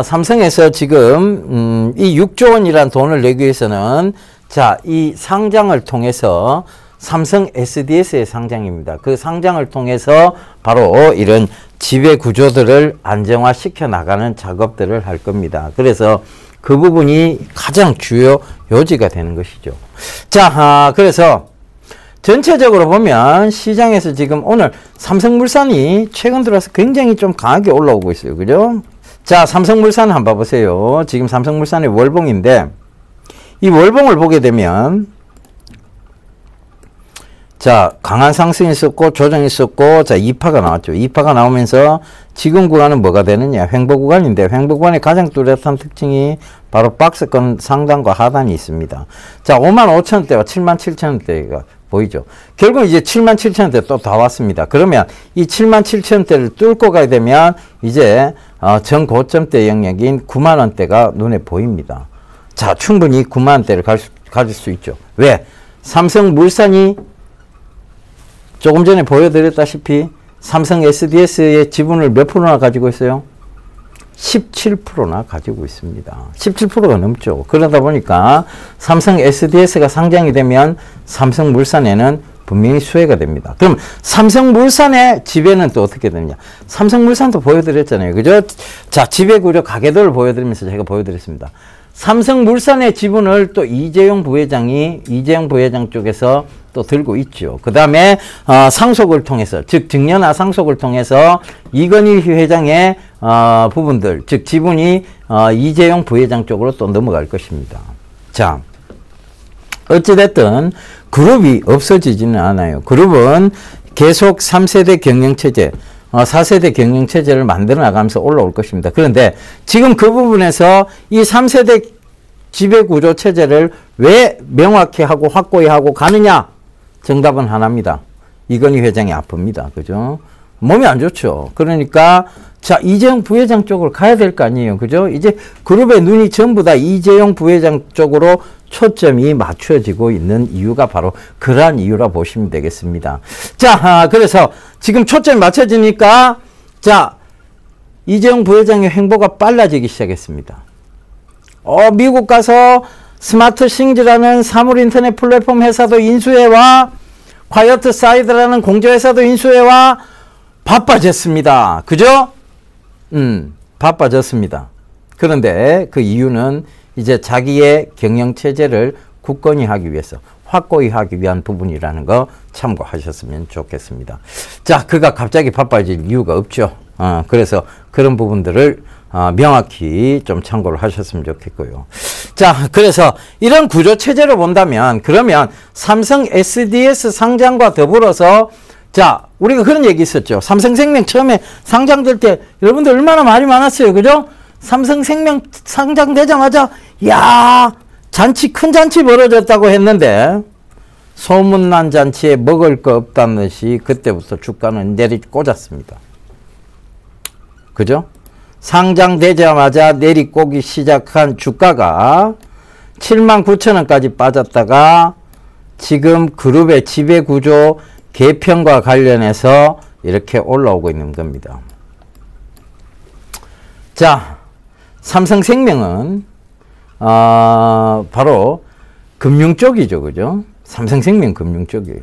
삼성에서 지금 이 6조 원이란 돈을 내기 위해서는 자, 이 상장을 통해서 삼성 SDS의 상장입니다. 그 상장을 통해서 바로 이런 지배 구조들을 안정화시켜 나가는 작업들을 할 겁니다. 그래서 그 부분이 가장 주요 요지가 되는 것이죠. 자, 그래서 전체적으로 보면 시장에서 지금 오늘 삼성물산이 최근 들어서 굉장히 좀 강하게 올라오고 있어요. 그죠? 자, 삼성물산 한번 봐보세요. 지금 삼성물산의 월봉인데 이 월봉을 보게 되면 자, 강한 상승이 있었고 조정이 있었고 자, 2파가 나왔죠. 2파가 나오면서 지금 구간은 뭐가 되느냐? 횡보 구간인데 횡보 구간의 가장 뚜렷한 특징이 바로 박스권 상단과 하단이 있습니다. 자, 55,000원대와 77,000원대가 보이죠. 결국 이제 77,000원대 또 다 왔습니다. 그러면 이 77,000원대를 뚫고 가게 되면 이제 전 고점대 영역인 90,000원대가 눈에 보입니다. 자, 충분히 90,000원대를 가질 수 있죠. 왜? 삼성물산이 조금 전에 보여드렸다시피 삼성 SDS의 지분을 몇 프로나 가지고 있어요? 17%나 가지고 있습니다. 17%가 넘죠. 그러다 보니까 삼성 SDS가 상장이 되면 삼성물산에는 분명히 수혜가 됩니다. 그럼 삼성물산의 지배는 또 어떻게 되느냐? 삼성물산도 보여드렸잖아요. 그죠? 자, 지배구조 가계도를 보여드리면서 제가 보여드렸습니다. 삼성물산의 지분을 또 이재용 부회장 쪽에서 또 들고 있죠. 그 다음에 상속을 통해서, 즉 증여나 상속을 통해서 이건희 회장의 부분들, 즉 지분이 이재용 부회장 쪽으로 또 넘어갈 것입니다. 자, 어찌됐든 그룹이 없어지지는 않아요. 그룹은 계속 3세대 경영체제, 4세대 경영체제를 만들어 나가면서 올라올 것입니다. 그런데 지금 그 부분에서 이 3세대 지배구조 체제를 왜 명확히 하고 확고히 하고 가느냐? 정답은 하나입니다. 이건희 회장이 아픕니다. 그죠? 몸이 안 좋죠. 그러니까 자, 이재용 부회장 쪽으로 가야 될 거 아니에요. 그죠? 이제 그룹의 눈이 전부 다 이재용 부회장 쪽으로 초점이 맞춰지고 있는 이유가 바로 그러한 이유라 보시면 되겠습니다. 자, 그래서 지금 초점이 맞춰지니까 자, 이재용 부회장의 행보가 빨라지기 시작했습니다. 미국 가서 스마트싱즈라는 사물 인터넷 플랫폼 회사도 인수해와 콰이어트 사이드라는 공제회사도 인수해와 바빠졌습니다. 그죠? 바빠졌습니다. 그런데 그 이유는 이제 자기의 경영체제를 굳건히 하기 위해서, 확고히 하기 위한 부분이라는 거 참고하셨으면 좋겠습니다. 자, 그가 갑자기 바빠질 이유가 없죠. 그래서 그런 부분들을 명확히 좀 참고를 하셨으면 좋겠고요. 자, 그래서 이런 구조 체제로 본다면 그러면 삼성 SDS 상장과 더불어서 자, 우리가 그런 얘기 있었죠. 삼성생명 처음에 상장될 때 여러분들 얼마나 말이 많았어요. 그죠? 삼성생명 상장되자마자 야, 잔치 큰 잔치 벌어졌다고 했는데 소문난 잔치에 먹을 거 없다는 듯이 그때부터 주가는 내리꽂았습니다. 그죠? 상장되자마자 내리꽂기 시작한 주가가 79,000원까지 빠졌다가 지금 그룹의 지배구조 개편과 관련해서 이렇게 올라오고 있는 겁니다. 자, 삼성생명은 바로 금융 쪽이죠. 그죠? 삼성생명 금융 쪽이에요.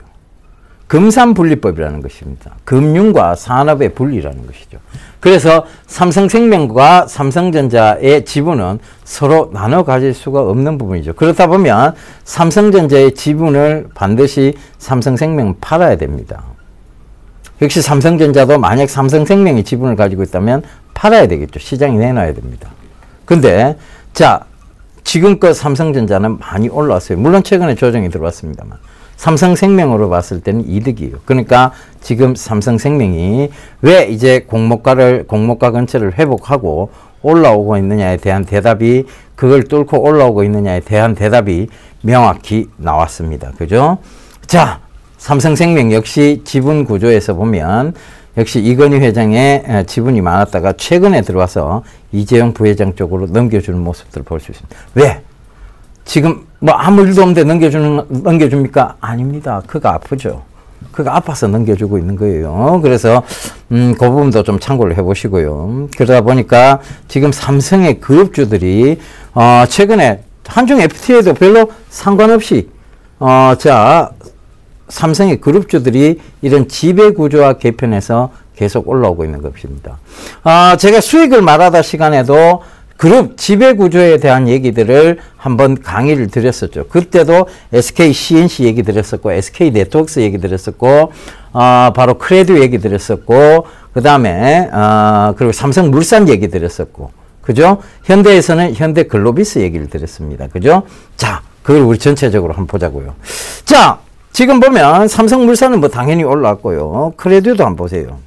금산분리법이라는 것입니다. 금융과 산업의 분리라는 것이죠. 그래서 삼성생명과 삼성전자의 지분은 서로 나눠 가질 수가 없는 부분이죠. 그렇다 보면 삼성전자의 지분을 반드시 삼성생명은 팔아야 됩니다. 역시 삼성전자도 만약 삼성생명의 지분을 가지고 있다면 팔아야 되겠죠. 시장에 내놔야 됩니다. 근데 자, 지금껏 삼성전자는 많이 올라왔어요. 물론 최근에 조정이 들어왔습니다만 삼성생명으로 봤을 때는 이득이에요. 그러니까 지금 삼성생명이 왜 이제 공모가 근처를 회복하고 올라오고 있느냐에 대한 대답이, 그걸 뚫고 올라오고 있느냐에 대한 대답이 명확히 나왔습니다. 그죠? 자, 삼성생명 역시 지분 구조에서 보면 역시 이건희 회장의 지분이 많았다가 최근에 들어와서 이재용 부회장 쪽으로 넘겨주는 모습들을 볼 수 있습니다. 왜? 지금 뭐 아무 일도 없는데 넘겨줍니까? 아닙니다. 그가 아프죠. 그가 아파서 넘겨주고 있는 거예요. 그래서 그 부분도 좀 참고를 해보시고요. 그러다 보니까 지금 삼성의 그룹주들이 최근에 한중 FTA도 별로 상관없이 삼성의 그룹주들이 이런 지배구조와 개편해서 계속 올라오고 있는 것입니다. 제가 수익을 말하다 시간에도 그룹 지배구조에 대한 얘기들을 한번 강의를 드렸었죠. 그때도 SK CNC 얘기 드렸었고, SK 네트워크스 얘기 드렸었고, 바로 크레드 얘기 드렸었고, 그 다음에, 그리고 삼성물산 얘기 드렸었고, 그죠? 현대에서는 현대글로비스 얘기를 드렸습니다. 그죠? 자, 그걸 우리 전체적으로 한번 보자고요. 자, 지금 보면 삼성물산은 뭐 당연히 올라왔고요. 크레드도 한번 보세요.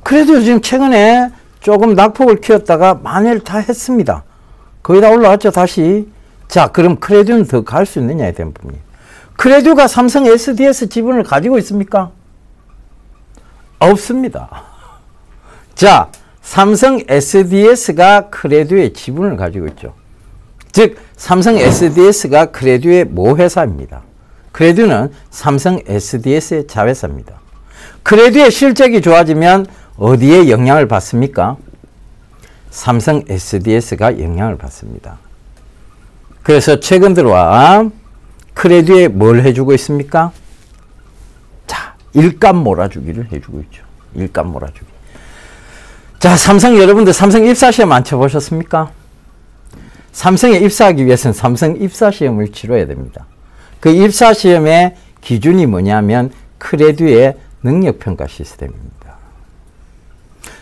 크레드 지금 최근에 조금 낙폭을 키웠다가 만회를 다 했습니다. 거의 다 올라왔죠, 다시. 자, 그럼 크레드는 더 갈 수 있느냐에 대한 부분이에요. 크레드가 삼성 SDS 지분을 가지고 있습니까? 없습니다. 자, 삼성 SDS가 크레드의 지분을 가지고 있죠. 즉, 삼성 SDS가 크레드의 모회사입니다. 크레드는 삼성 SDS의 자회사입니다. 크레드의 실적이 좋아지면 어디에 영향을 받습니까? 삼성 SDS가 영향을 받습니다. 그래서 최근 들어와 크레드에 뭘 해주고 있습니까? 자, 일감 몰아주기를 해주고 있죠. 일감 몰아주기. 자, 삼성 여러분들 삼성 입사시험 안 쳐보셨습니까? 삼성에 입사하기 위해서는 삼성 입사시험을 치러야 됩니다. 그 입사시험의 기준이 뭐냐면 크레드의 능력평가 시스템입니다.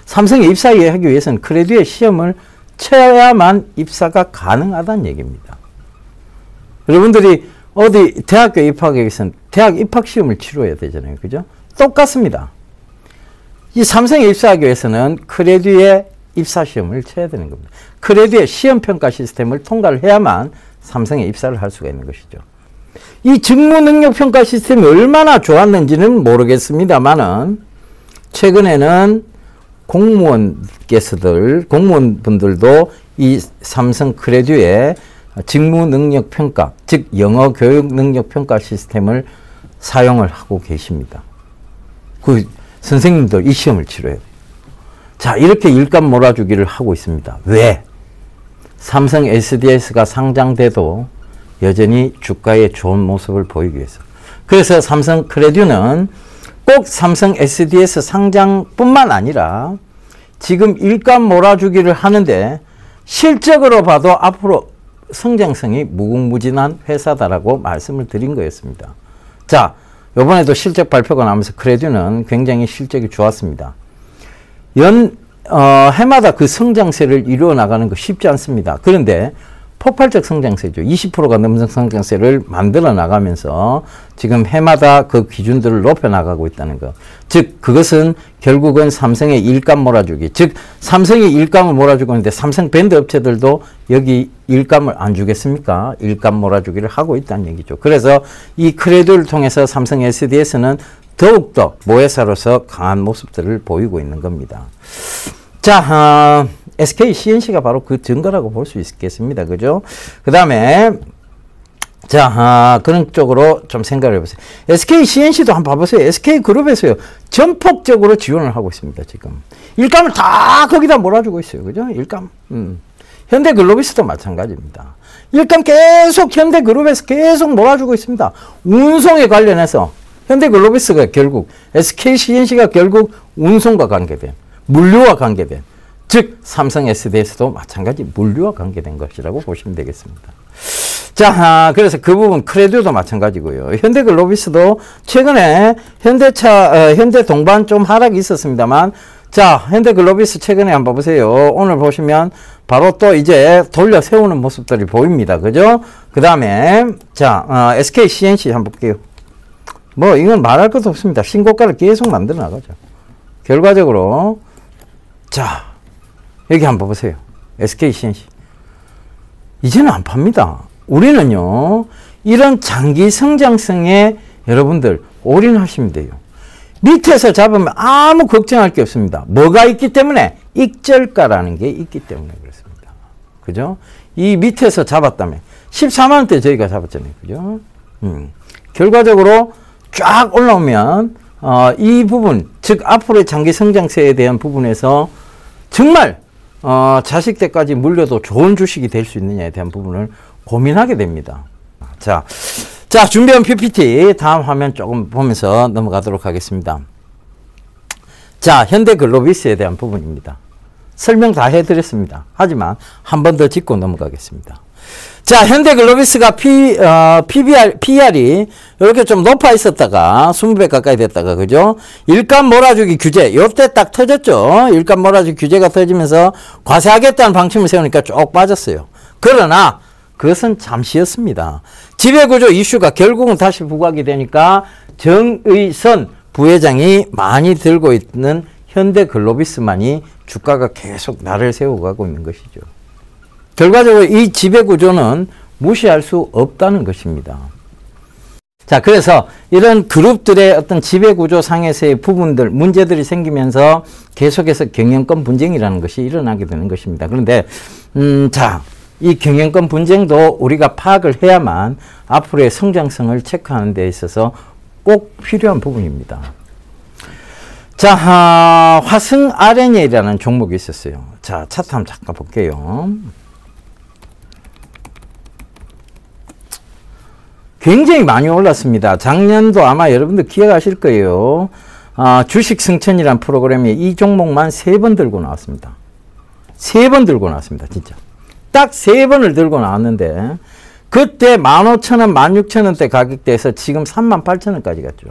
삼성에 입사하기 위해서는 크레드의 시험을 쳐야만 입사가 가능하다는 얘기입니다. 여러분들이 어디 대학교 입학하기 위해서는 대학 입학시험을 치러야 되잖아요. 그죠? 똑같습니다. 이 삼성에 입사하기 위해서는 크레드의 입사시험을 쳐야 되는 겁니다. 크레드의 시험평가 시스템을 통과를 해야만 삼성에 입사를 할 수가 있는 것이죠. 이 직무능력평가 시스템이 얼마나 좋았는지는 모르겠습니다만은 최근에는 공무원분들도 이 삼성 크레드의 직무능력평가, 즉 영어 교육능력평가 시스템을 사용을 하고 계십니다. 그 선생님도 이 시험을 치러야 돼요. 자, 이렇게 일감 몰아주기를 하고 있습니다. 왜? 삼성 SDS가 상장돼도 여전히 주가의 좋은 모습을 보이기 위해서. 그래서 삼성 크레드는 꼭 삼성 SDS 상장뿐만 아니라 지금 일감 몰아주기를 하는데 실적으로 봐도 앞으로 성장성이 무궁무진한 회사다라고 말씀을 드린 거였습니다. 자, 이번에도 실적 발표가 나오면서 크레드는 굉장히 실적이 좋았습니다. 해마다 그 성장세를 이루어 나가는 거 쉽지 않습니다. 그런데 폭발적 성장세죠. 20%가 넘는 성장세를 만들어 나가면서 지금 해마다 그 기준들을 높여 나가고 있다는 거. 즉 그것은 결국은 삼성의 일감 몰아주기. 즉 삼성이 일감을 몰아주고 있는데 삼성 밴드 업체들도 여기 일감을 안 주겠습니까? 일감 몰아주기를 하고 있다는 얘기죠. 그래서 이 크레드를 통해서 삼성 SDS는 더욱더 모회사로서 강한 모습들을 보이고 있는 겁니다. 자, SK CNC가 바로 그 증거라고 볼 수 있겠습니다. 그죠? 그 다음에, 자, 그런 쪽으로 좀 생각을 해보세요. SK CNC도 한번 봐보세요. SK 그룹에서요, 전폭적으로 지원을 하고 있습니다. 지금. 일감을 다 거기다 몰아주고 있어요. 그죠? 일감. 현대글로비스도 마찬가지입니다. 일감 계속 현대그룹에서 계속 몰아주고 있습니다. 운송에 관련해서 현대글로비스가 결국, SK CNC가 결국 운송과 관계된, 물류와 관계된, 즉 삼성 SDS도 마찬가지 물류와 관계된 것이라고 보시면 되겠습니다. 자, 그래서 그 부분 크레드도 마찬가지고요. 현대글로비스도 최근에 현대동반 좀 하락이 있었습니다만, 자, 현대글로비스 최근에 한번 보세요. 오늘 보시면 바로 또 이제 돌려 세우는 모습들이 보입니다. 그죠? 그 다음에 자, SK CNC 한번 볼게요. 뭐 이건 말할 것도 없습니다. 신고가를 계속 만들어 나가죠. 결과적으로 자, 여기 한번 보세요. SK CNC. 이제는 안 팝니다. 우리는요, 이런 장기 성장성에 여러분들 올인하시면 돼요. 밑에서 잡으면 아무 걱정할 게 없습니다. 뭐가 있기 때문에? 익절가라는 게 있기 때문에 그렇습니다. 그죠? 이 밑에서 잡았다면 14만원대 저희가 잡았잖아요. 그죠? 결과적으로 쫙 올라오면 이 부분, 즉 앞으로의 장기 성장세에 대한 부분에서 정말 자식 때까지 물려도 좋은 주식이 될 수 있느냐에 대한 부분을 고민하게 됩니다. 자, 준비한 PPT 다음 화면 조금 보면서 넘어가도록 하겠습니다. 자, 현대글로비스에 대한 부분입니다. 설명 다 해드렸습니다. 하지만 한 번 더 짚고 넘어가겠습니다. 자, 현대글로비스가 PER이 이렇게 좀 높아 있었다가 20배 가까이 됐다가, 그죠? 일감 몰아주기 규제, 요때 딱 터졌죠? 일감 몰아주기 규제가 터지면서 과세하겠다는 방침을 세우니까 쭉 빠졌어요. 그러나 그것은 잠시였습니다. 지배구조 이슈가 결국은 다시 부각이 되니까 정의선 부회장이 많이 들고 있는 현대글로비스만이 주가가 계속 날을 세우고 가고 있는 것이죠. 결과적으로 이 지배구조는 무시할 수 없다는 것입니다. 자, 그래서 이런 그룹들의 어떤 지배구조 상에서의 부분들, 문제들이 생기면서 계속해서 경영권 분쟁이라는 것이 일어나게 되는 것입니다. 그런데, 자, 이 경영권 분쟁도 우리가 파악을 해야만 앞으로의 성장성을 체크하는 데 있어서 꼭 필요한 부분입니다. 자, 화성 RNA라는 종목이 있었어요. 자, 차트 한번 잠깐 볼게요. 굉장히 많이 올랐습니다. 작년도 아마 여러분들 기억하실 거예요. 주식 승천이라는 프로그램에 이 종목만 3번 들고 나왔습니다. 3번 들고 나왔습니다. 진짜. 딱 3번을 들고 나왔는데 그때 15,000원, 16,000원대 가격대에서 지금 38,000원까지 갔죠.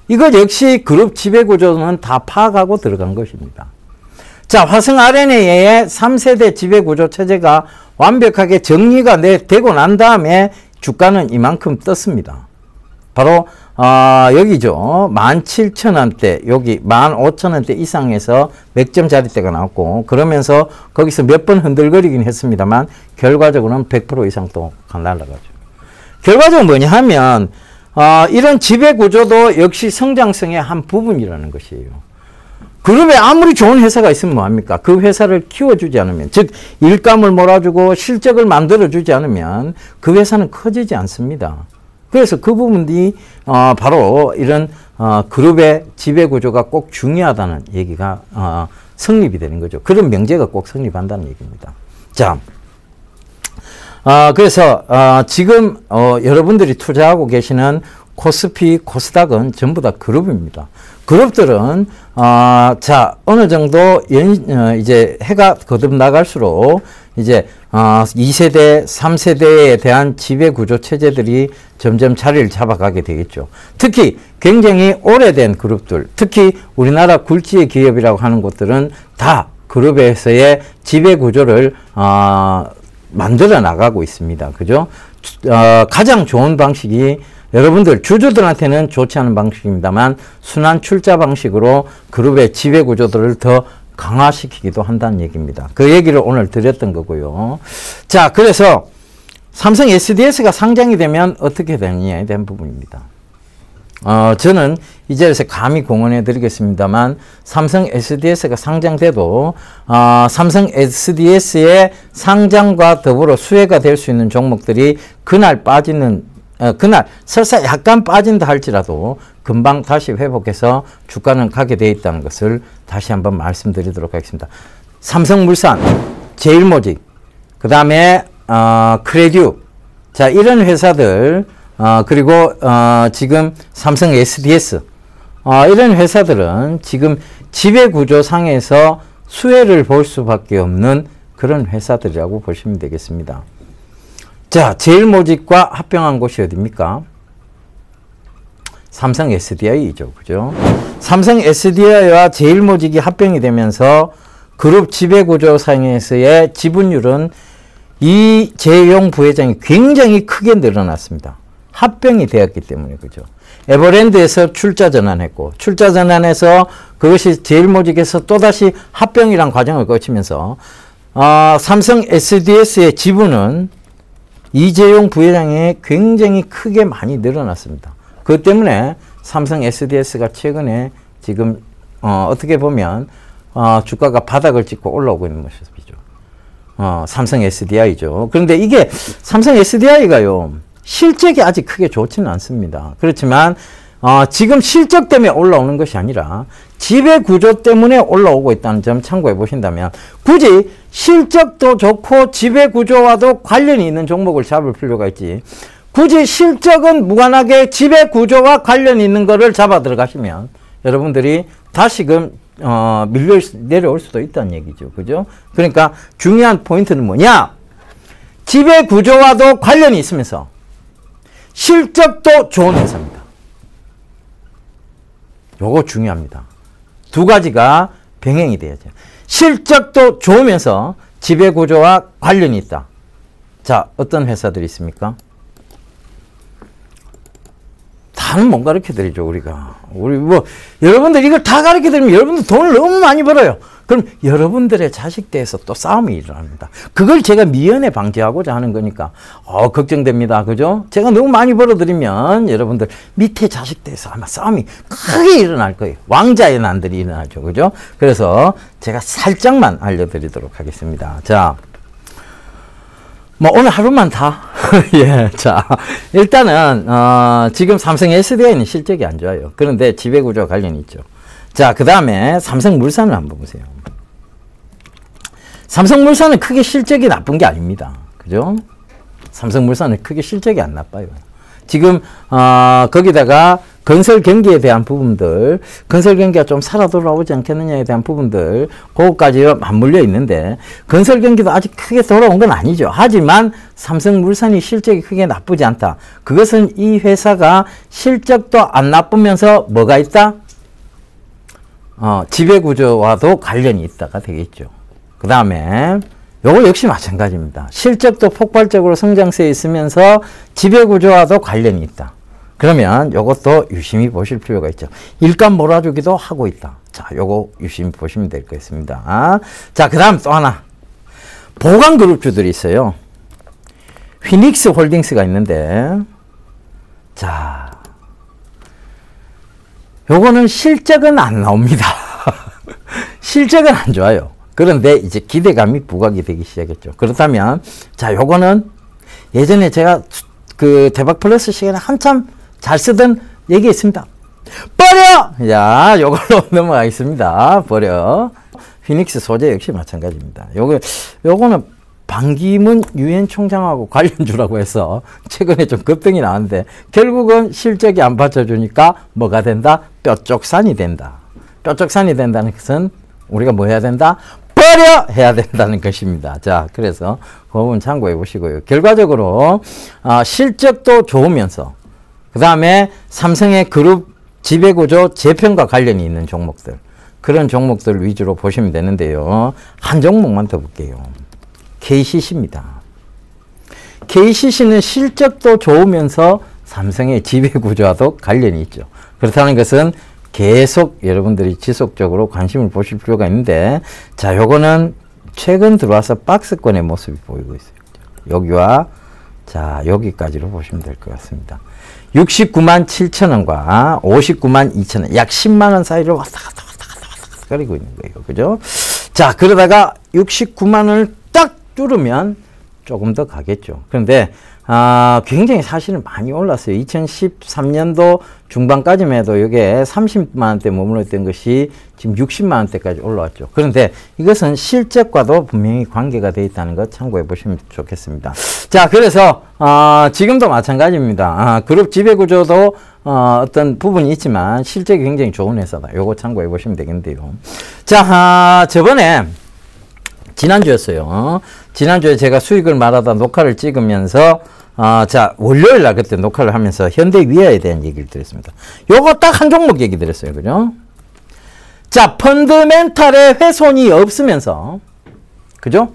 이것 역시 그룹 지배구조는 다 파악하고 들어간 것입니다. 자, 화성 RNA의 3세대 지배구조 체제가 완벽하게 정리가 되고 난 다음에 주가는 이만큼 떴습니다. 바로 여기죠. 17,000원대, 여기 15,000원대 이상에서 맥점자리대가 나왔고, 그러면서 거기서 몇 번 흔들거리긴 했습니다만 결과적으로는 100% 이상 또 날아가죠. 결과적으로 뭐냐 하면 이런 지배구조도 역시 성장성의 한 부분이라는 것이에요. 그룹에 아무리 좋은 회사가 있으면 뭐합니까? 그 회사를 키워주지 않으면, 즉 일감을 몰아주고 실적을 만들어주지 않으면 그 회사는 커지지 않습니다. 그래서 그 부분이 바로 이런 그룹의 지배구조가 꼭 중요하다는 얘기가 성립이 되는 거죠. 그런 명제가 꼭 성립한다는 얘기입니다. 자, 그래서 지금 여러분들이 투자하고 계시는 코스피, 코스닥은 전부 다 그룹입니다. 그룹들은 자, 어느 정도 이제 해가 거듭나갈수록 이제 2세대, 3세대에 대한 지배구조 체제들이 점점 자리를 잡아가게 되겠죠. 특히 굉장히 오래된 그룹들, 특히 우리나라 굴지의 기업이라고 하는 곳들은 다 그룹에서의 지배구조를 만들어 나가고 있습니다. 그죠? 가장 좋은 방식이 여러분들 주주들한테는 좋지 않은 방식입니다만 순환 출자 방식으로 그룹의 지배구조들을 더 강화시키기도 한다는 얘기입니다. 그 얘기를 오늘 드렸던 거고요. 자, 그래서 삼성 SDS가 상장이 되면 어떻게 되느냐에 대한 부분입니다. 저는 이 자리에서 감히 공언해 드리겠습니다만 삼성 SDS가 상장돼도 삼성 SDS의 상장과 더불어 수혜가 될 수 있는 종목들이 그날 설사 약간 빠진다 할지라도 금방 다시 회복해서 주가는 가게 되어 있다는 것을 다시 한번 말씀드리도록 하겠습니다. 삼성물산, 제일모직, 그 다음에 크레듀, 자, 이런 회사들, 그리고 지금 삼성 SDS, 이런 회사들은 지금 지배구조상에서 수혜를 볼 수밖에 없는 그런 회사들이라고 보시면 되겠습니다. 자, 제일모직과 합병한 곳이 어디입니까? 삼성 SDI죠. 그죠? 삼성 SDI와 제일모직이 합병이 되면서 그룹 지배구조상에서의 지분율은 이재용 부회장이 굉장히 크게 늘어났습니다. 합병이 되었기 때문에. 그죠? 에버랜드에서 출자 전환했고, 출자 전환해서 그것이 제일모직에서 또다시 합병이란 과정을 거치면서 삼성 SDS의 지분은 이재용 부회장이 굉장히 크게 많이 늘어났습니다. 그것 때문에 삼성 SDS가 최근에 지금 어떻게 보면 주가가 바닥을 찍고 올라오고 있는 모습이죠. 삼성 SDI죠. 그런데 이게 삼성 SDI가요, 실적이 아직 크게 좋지는 않습니다. 그렇지만 지금 실적 때문에 올라오는 것이 아니라 지배구조 때문에 올라오고 있다는 점 참고해 보신다면, 굳이 실적도 좋고 지배구조와도 관련이 있는 종목을 잡을 필요가 있지, 굳이 실적은 무관하게 지배구조와 관련이 있는 거를 잡아 들어가시면 여러분들이 다시금 내려올 수도 있다는 얘기죠. 그죠? 그러니까 중요한 포인트는 뭐냐? 지배구조와도 관련이 있으면서 실적도 좋은 회사입니다. 요거 중요합니다. 두 가지가 병행이 돼야죠. 실적도 좋으면서 지배구조와 관련이 있다. 자, 어떤 회사들이 있습니까? 다는 못 가르쳐 드리죠, 우리가. 우리 여러분들 이걸 다 가르쳐 드리면 여러분들 돈을 너무 많이 벌어요. 그럼 여러분들의 자식 대해서 또 싸움이 일어납니다. 그걸 제가 미연에 방지하고자 하는 거니까 걱정됩니다. 그죠? 제가 너무 많이 벌어드리면 여러분들 밑에 자식 대해서 아마 싸움이 크게 일어날 거예요. 왕자의 난들이 일어나죠. 그죠? 그래서 제가 살짝만 알려드리도록 하겠습니다. 자, 오늘 하루만 다. 예, 자, 일단은, 지금 삼성 SDI는 실적이 안 좋아요. 그런데 지배구조와 관련이 있죠. 자, 그 다음에 삼성물산을 한번 보세요. 삼성물산은 크게 실적이 나쁜 게 아닙니다. 그죠? 삼성물산은 크게 실적이 안 나빠요. 지금, 거기다가 건설 경기에 대한 부분들, 건설 경기가 좀 살아 돌아오지 않겠느냐에 대한 부분들, 그거까지 맞물려 있는데, 건설 경기도 아직 크게 돌아온 건 아니죠. 하지만 삼성물산이 실적이 크게 나쁘지 않다. 그것은 이 회사가 실적도 안 나쁘면서 뭐가 있다? 지배구조와도 관련이 있다가 되겠죠. 그 다음에 요거 역시 마찬가지입니다. 실적도 폭발적으로 성장세에 있으면서 지배구조와도 관련이 있다. 그러면 요것도 유심히 보실 필요가 있죠. 일감 몰아주기도 하고 있다. 자, 요거 유심히 보시면 될 것 같습니다. 자, 그 다음 또 하나. 보강그룹주들이 있어요. 휘닉스 홀딩스가 있는데, 자, 요거는 실적은 안 나옵니다. 실적은 안 좋아요. 그런데 이제 기대감이 부각이 되기 시작했죠. 그렇다면, 자, 요거는 예전에 제가 그 대박 플러스 시간에 한참 잘 쓰던 얘기 있습니다. 버려! 자, 요걸로 넘어가겠습니다. 버려. 휘닉스 소재 역시 마찬가지입니다. 요거는 반기문 유엔 총장하고 관련주라고 해서 최근에 좀 급등이 나왔는데, 결국은 실적이 안 받쳐주니까 뭐가 된다? 뼈쪽산이 된다. 뼈쪽산이 된다는 것은 우리가 뭐 해야 된다? 버려! 해야 된다는 것입니다. 자, 그래서 그 부분 참고해 보시고요. 결과적으로 실적도 좋으면서, 그 다음에 삼성의 그룹 지배구조 재편과 관련이 있는 종목들, 그런 종목들 위주로 보시면 되는데요. 한 종목만 더 볼게요. KCC입니다. KCC는 실적도 좋으면서 삼성의 지배구조와도 관련이 있죠. 그렇다는 것은 계속 여러분들이 지속적으로 관심을 보실 필요가 있는데, 자, 요거는 최근 들어와서 박스권의 모습이 보이고 있어요. 여기와 자, 여기까지로 보시면 될 것 같습니다. 69만 7천원과 59만 2천원, 약 10만원 사이로 왔다 갔다 거리고 있는 거예요. 그죠? 자, 그러다가 69만원을 딱 뚫으면 조금 더 가겠죠. 그런데 굉장히 사실은 많이 올랐어요. 2013년도 중반까지만 해도 이게 30만원대 머물렀던 것이 지금 60만원대까지 올라왔죠. 그런데 이것은 실적과도 분명히 관계가 되어 있다는 것 참고해 보시면 좋겠습니다. 자, 그래서 지금도 마찬가지입니다. 그룹 지배구조도 어떤 부분이 있지만 실적이 굉장히 좋은 회사다. 요거 참고해 보시면 되겠는데요. 자, 저번에 지난주였어요. 지난주에 제가 수익을 말하다 녹화를 찍으면서 자, 월요일날 그때 녹화를 하면서 현대위아에 대한 얘기를 드렸습니다. 요거 딱 한 종목 얘기 드렸어요. 그죠? 자, 펀드멘탈의 훼손이 없으면서, 그죠?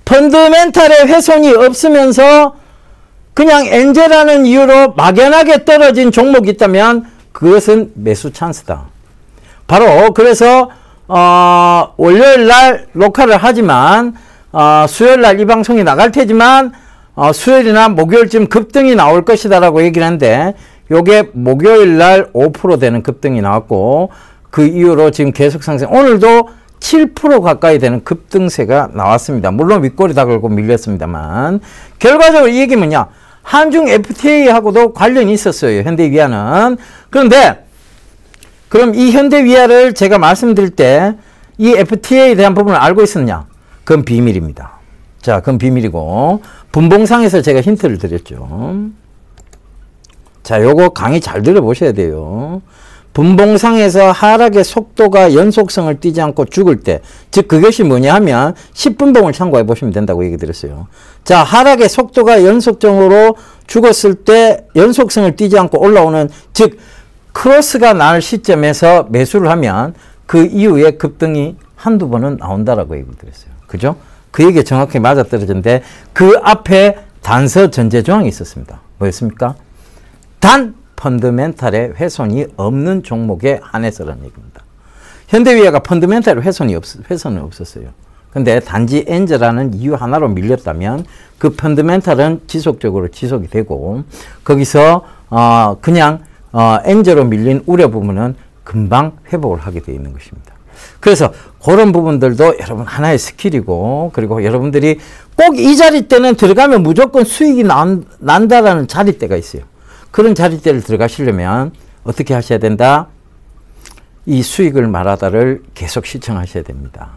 펀드멘탈의 훼손이 없으면서 그냥 엔제라는 이유로 막연하게 떨어진 종목이 있다면 그것은 매수 찬스다. 바로 그래서 월요일날 녹화를 하지만 수요일날 이 방송이 나갈 테지만 수요일이나 목요일쯤 급등이 나올 것이다라고 얘기를 했는데 요게 목요일 날 5% 되는 급등이 나왔고 그 이후로 지금 계속 상승. 오늘도 7% 가까이 되는 급등세가 나왔습니다. 물론 윗꼬리 다 걸고 밀렸습니다만 결과적으로 이 얘기 뭐냐? 한중 FTA하고도 관련이 있었어요. 현대위아는. 그런데 그럼 이 현대위아를 제가 말씀드릴 때 이 FTA에 대한 부분을 알고 있었냐? 그건 비밀입니다. 자, 그건 비밀이고 분봉상에서 제가 힌트를 드렸죠. 자, 요거 강의 잘 들어보셔야 돼요. 분봉상에서 하락의 속도가 연속성을 띠지 않고 죽을 때, 즉 그것이 뭐냐 하면 10분봉을 참고해 보시면 된다고 얘기 드렸어요. 자, 하락의 속도가 연속적으로 죽었을 때 연속성을 띠지 않고 올라오는, 즉 크로스가 날 시점에서 매수를 하면 그 이후에 급등이 한두 번은 나온다라고 얘기 드렸어요. 그죠? 그 얘기가 정확히 맞아떨어졌는데 그 앞에 단서 전제 조항이 있었습니다. 뭐였습니까? 단 펀더멘탈의 훼손이 없는 종목에 한해서라는 얘기입니다. 현대위아가 펀더멘탈의 훼손은 없었어요. 근데 단지 엔저라는 이유 하나로 밀렸다면 그 펀더멘탈은 지속적으로 지속이 되고 거기서 그냥 엔저로 밀린 우려 부분은 금방 회복을 하게 되어 있는 것입니다. 그래서 그런 부분들도 여러분 하나의 스킬이고 그리고 여러분들이 꼭 이 자리대는 들어가면 무조건 수익이 난다라는 자리대가 있어요. 그런 자리대를 들어가시려면 어떻게 하셔야 된다? 이 수익을 말하다를 계속 시청하셔야 됩니다.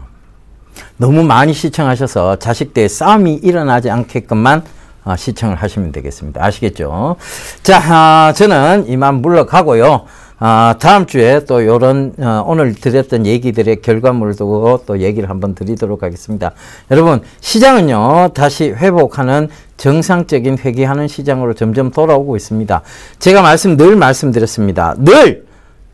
너무 많이 시청하셔서 자식대에 싸움이 일어나지 않게끔만 시청을 하시면 되겠습니다. 아시겠죠? 자, 저는 이만 물러가고요. 다음 주에 또 요런 오늘 드렸던 얘기들의 결과물을 두고 또 얘기를 한번 드리도록 하겠습니다. 여러분, 시장은요 다시 회복하는 정상적인 회귀하는 시장으로 점점 돌아오고 있습니다. 제가 늘 말씀드렸습니다. 늘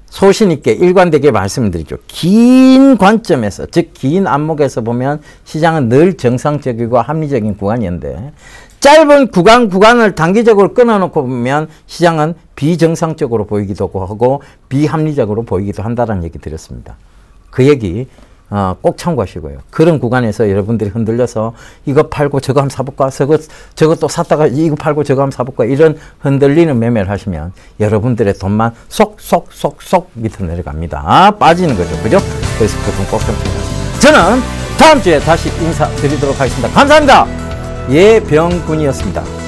소신 있게 일관되게 말씀드리죠. 긴 관점에서, 즉 긴 안목에서 보면 시장은 늘 정상적이고 합리적인 구간이었는데 짧은 구간을 단기적으로 끊어놓고 보면 시장은 비정상적으로 보이기도 하고 비합리적으로 보이기도 한다는 얘기 드렸습니다. 그 얘기 꼭 참고하시고요. 그런 구간에서 여러분들이 흔들려서 이거 팔고 저거 한번 사볼까? 저거 또 샀다가 이거 팔고 저거 한번 사볼까? 이런 흔들리는 매매를 하시면 여러분들의 돈만 쏙 밑으로 내려갑니다. 빠지는 거죠. 그죠? 그래서 그 돈 꼭 좀 챙겨주세요. 저는 다음 주에 다시 인사드리도록 하겠습니다. 감사합니다. 예병군이었습니다.